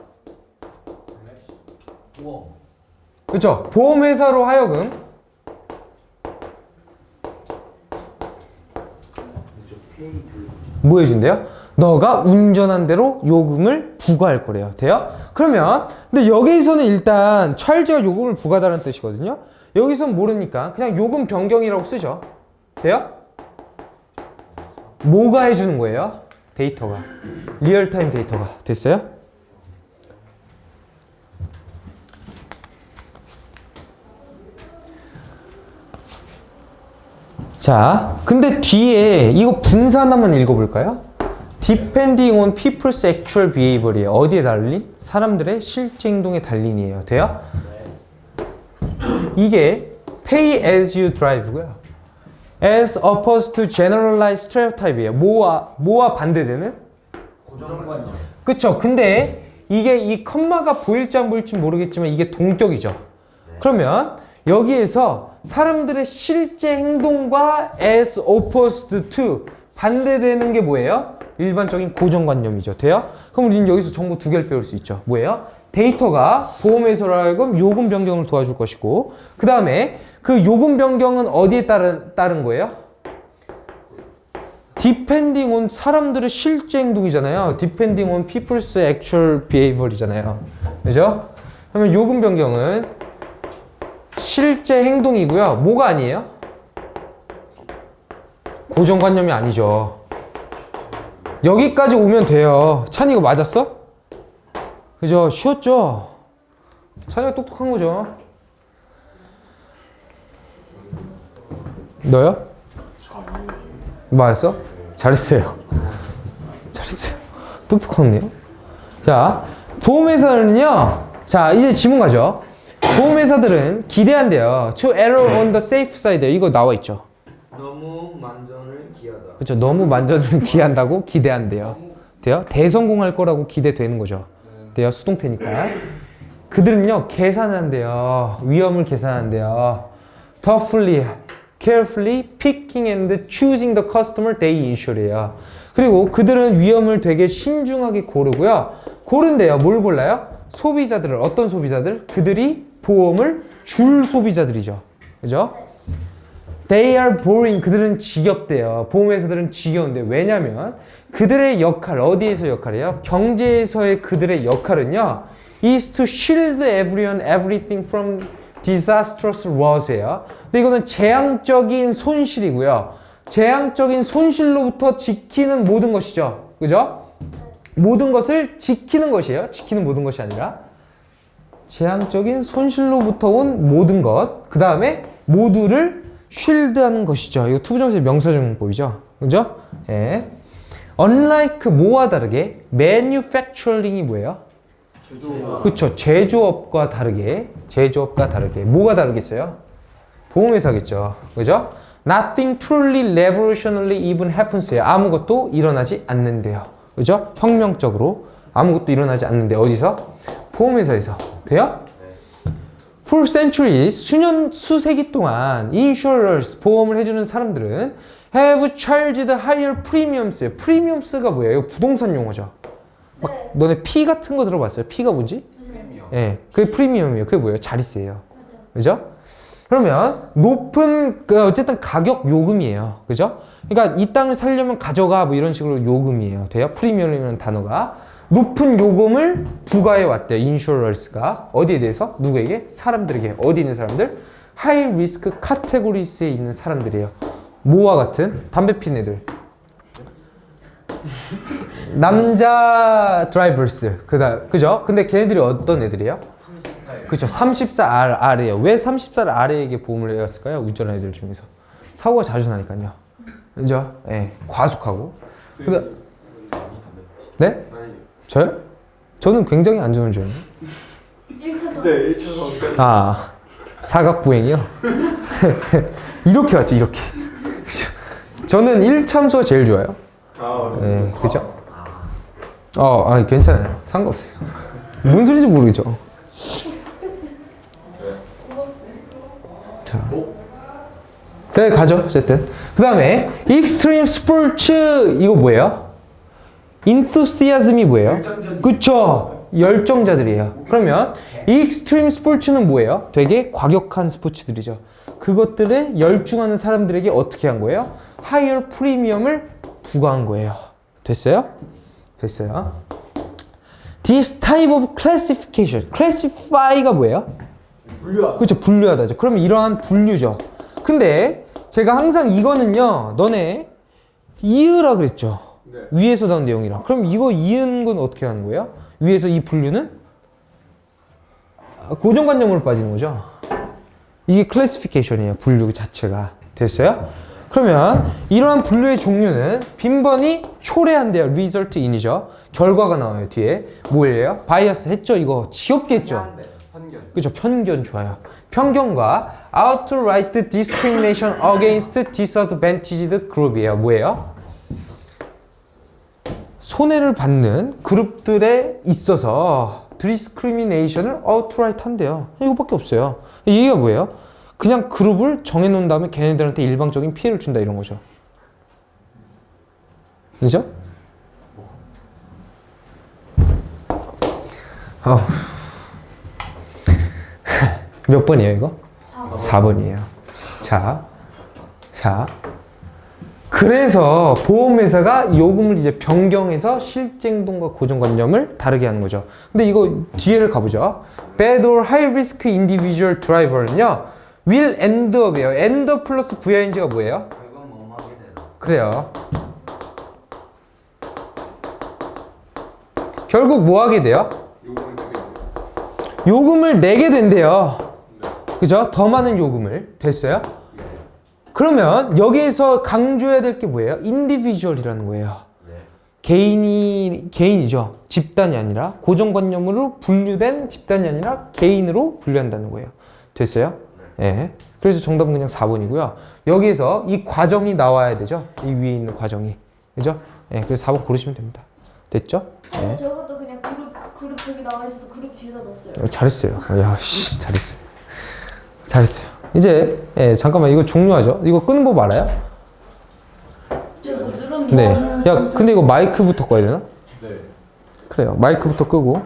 그렇죠? 보험 회사로 하여금 뭐 해준대요? 너가 운전한 대로 요금을 부과할 거래요. 돼요? 그러면 근데 여기서는 일단 charge가 요금을 부과하다는 뜻이거든요. 여기서는 모르니까 그냥 요금 변경이라고 쓰죠. 돼요? 뭐가 해주는 거예요? 데이터가. 리얼타임 데이터가. 됐어요? 자, 근데 뒤에 이거 분사 하나만 읽어볼까요? Depending on people's actual behavior이에요. 어디에 달린? 사람들의 실제 행동에 달린이에요. 돼요? 이게 pay as you drive고요. as opposed to generalized stereotype이에요. 뭐와 반대되는? 고정관념. 그쵸? 근데 이게 이 컴마가 보일지 안 보일지 모르겠지만 이게 동격이죠. 그러면 여기에서 사람들의 실제 행동과 as opposed to 반대되는 게 뭐예요? 일반적인 고정관념이죠. 돼요? 그럼 우리는 여기서 정보 두 개를 배울 수 있죠. 뭐예요? 데이터가 보험회사로 하여금 요금 변경을 도와줄 것이고 그 다음에 그 요금 변경은 어디에 따른 거예요? depending on 사람들의 실제 행동이잖아요. depending on people's actual behavior이잖아요. 그죠? 그러면 요금 변경은 실제 행동이고요. 뭐가 아니에요? 고정관념이 아니죠. 여기까지 오면 돼요. 찬이 이거 맞았어? 그죠? 쉬웠죠? 찬이가 똑똑한 거죠. 너요? 맞았어? 잘했어요. 잘했어요. 똑똑하네요. 자, 보험회사는요. 자, 이제 지문 가죠. 보험회사들은 기대한대요. To err on the safe side. 이거 나와 있죠. 너무 만전을 기하다. 그렇죠. 너무 만전을 기한다고 기대한대요. 돼요? 대성공할 거라고 기대되는 거죠. 돼요? 수동태니까. 그들은요, 계산한대요. 위험을 계산한대요. Thoughtfully, carefully picking and choosing the customer they insure예요. 그리고 그들은 위험을 되게 신중하게 고르고요. 고른대요. 뭘 골라요? 소비자들을. 어떤 소비자들? 그들이 보험을 줄 소비자들이죠. 그죠? They are boring. 그들은 지겹대요. 보험회사들은 지겨운데. 왜냐면 그들의 역할, 어디에서 역할이에요? 경제에서의 그들의 역할은요, is to shield everyone, everything from disastrous loss예요. 근데 이거는 재앙적인 손실이고요. 재앙적인 손실로부터 지키는 모든 것이죠. 그죠? 모든 것을 지키는 것이에요. 지키는 모든 것이 아니라 재앙적인 손실로부터 온 모든 것. 그 다음에 모두를 쉴드하는 것이죠. 이거 투부정사의 명사정법이죠. 그죠? 예. Unlike 뭐와 다르게 manufacturing이 뭐예요? 그쵸. 제조업과 다르게. 제조업과 다르게. 뭐가 다르겠어요? 보험회사겠죠. 그죠? Nothing truly revolutionary even happens예요. 아무것도 일어나지 않는데요. 그죠? 혁명적으로 아무것도 일어나지 않는데 어디서? 보험회사에서. 돼요? For centuries, 수세기 동안 insurers, 보험을 해주는 사람들은 have charged higher premiums. 프리미엄스가 뭐예요? 이거 부동산 용어죠. 막 네. 너네 피 같은 거 들어봤어요? 피가 뭔지? 예, 네, 그게 프리미엄이에요. 그게 뭐예요? 자리세예요. 그죠? 그러면 높은 어쨌든 가격 요금이에요. 그죠? 그러니까 이 땅을 살려면 가져가 뭐 이런 식으로 요금이에요. 돼요? 프리미엄이라는 단어가 높은 요금을 부과해 왔대요. 인슈러스가 어디에 대해서? 누구에게? 사람들에게. 어디 있는 사람들? 하이 리스크 카테고리스에 있는 사람들이에요. 뭐와 같은? 담배 피는 애들. 남자 드라이버스. 그죠? 근데 걔네들이 어떤 애들이에요? 34일. 그쵸. 34 아래예요. 왜 34 아래에게 보험을 해왔을까요? 운전하는 애들 중에서. 사고가 자주 나니까요. 그죠? 예. 네. 과속하고. 네? 저요? 저는 굉장히 안전운전이에요. 1차선. 네, 1차선. 아, 사각보행이요? 이렇게 왔죠, 이렇게. 저는 1참수가 제일 좋아요. 아, 맞습니다. 네, 그죠? 아니, 괜찮아요. 상관없어요. 뭔 소리인지 모르겠죠? 자. 네, 가죠, 어쨌든. 그 다음에, 익스트림 스포츠, 이거 뭐예요? 인투시아즘이 뭐예요? 그쵸? 열정자들이에요. 그러면 익스트림 스포츠는 뭐예요? 되게 과격한 스포츠들이죠. 그것들에 열중하는 사람들에게 어떻게 한 거예요? 하이어 프리미엄을 부과한 거예요. 됐어요? 됐어요. This type of classification. classify가 뭐예요? 분류하다. 그렇죠. 분류하다죠. 그러면 이러한 분류죠. 근데 제가 항상 이거는요. 너네 이으라 그랬죠. 네. 위에서 나온 내용이랑. 그럼 이거 이은 건 어떻게 하는 거예요? 위에서 이 분류는 고정관념으로 빠지는 거죠. 이게 클래시피케이션이에요. 분류 자체가. 됐어요? 그러면 이러한 분류의 종류는 빈번히 초래한대요. result in이죠. 결과가 나와요. 뒤에. 뭐예요? 바이어스 했죠? 이거 지겹게 했죠? 편견. 그죠? 편견 좋아요. 편견과 outright discrimination against disadvantaged group이에요. 뭐예요? 손해를 받는 그룹들에 있어서 discrimination을 outright 한대요. 이거밖에 없어요. 이 얘기가 뭐예요? 그냥 그룹을 정해놓은 다음에 걔네들한테 일방적인 피해를 준다 이런 거죠. 그죠? 몇 번이에요 이거? 4번이에요. 자, 그래서 보험회사가 요금을 이제 변경해서 실제 행동과 고정관념을 다르게 하는 거죠. 근데 이거 뒤에를 가보죠. Bad or high risk individual driver는요, will end up이에요. end up 플러스 VING가 뭐예요? 결국 뭐 하게 되나? 그래요. 결국 뭐 하게 돼요? 요금을 내게 된대요. 그죠? 더 많은 요금을. 됐어요? 그러면 여기에서 강조해야 될 게 뭐예요? 인디비주얼이라는 거예요. 개인이죠. 집단이 아니라 고정관념으로 분류된 집단이 아니라 개인으로 분류한다는 거예요. 됐어요? 네. 그래서 정답은 그냥 4번이고요. 여기에서 이 과정이 나와야 되죠. 이 위에 있는 과정이. 그죠? 네. 그래서 4번 고르시면 됩니다. 됐죠? 아니 저것도 그냥 그룹 저기 나와 있어서 그룹 뒤에다 넣었어요. 잘했어요. 야, 씨, 잘했어요. 잘했어요. 이제 잠깐만 이거 종료하죠. 이거 끄는 법 알아요? 저뭐 누르면 네. 야, 근데 이거 마이크부터 꺼야 되나? 네. 그래요. 마이크부터 끄고.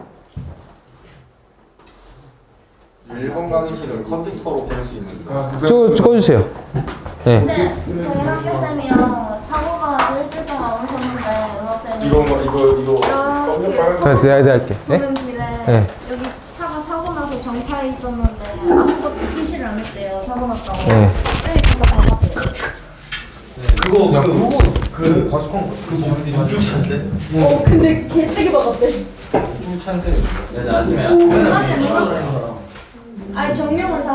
1번 강의실은 컴퓨터로 볼 수 있는 저 꺼주세요. 네. 근데 저희 학교 쌤이요 사고가 나서 일주일 동안 오셨는데 은호 쌤이 이거 자, 내가 할게. 네? 오는 길에 네. 여기 차가 사고 나서 정차해 있었는데 아무것도 표시를 안 했대요. 사고 났다고. 네. 쌤이 잠깐 봐봤대요. 그 과속한 그 찬스? 근데 개세게 받았대. 찬스는 아침에 아니 정명은 다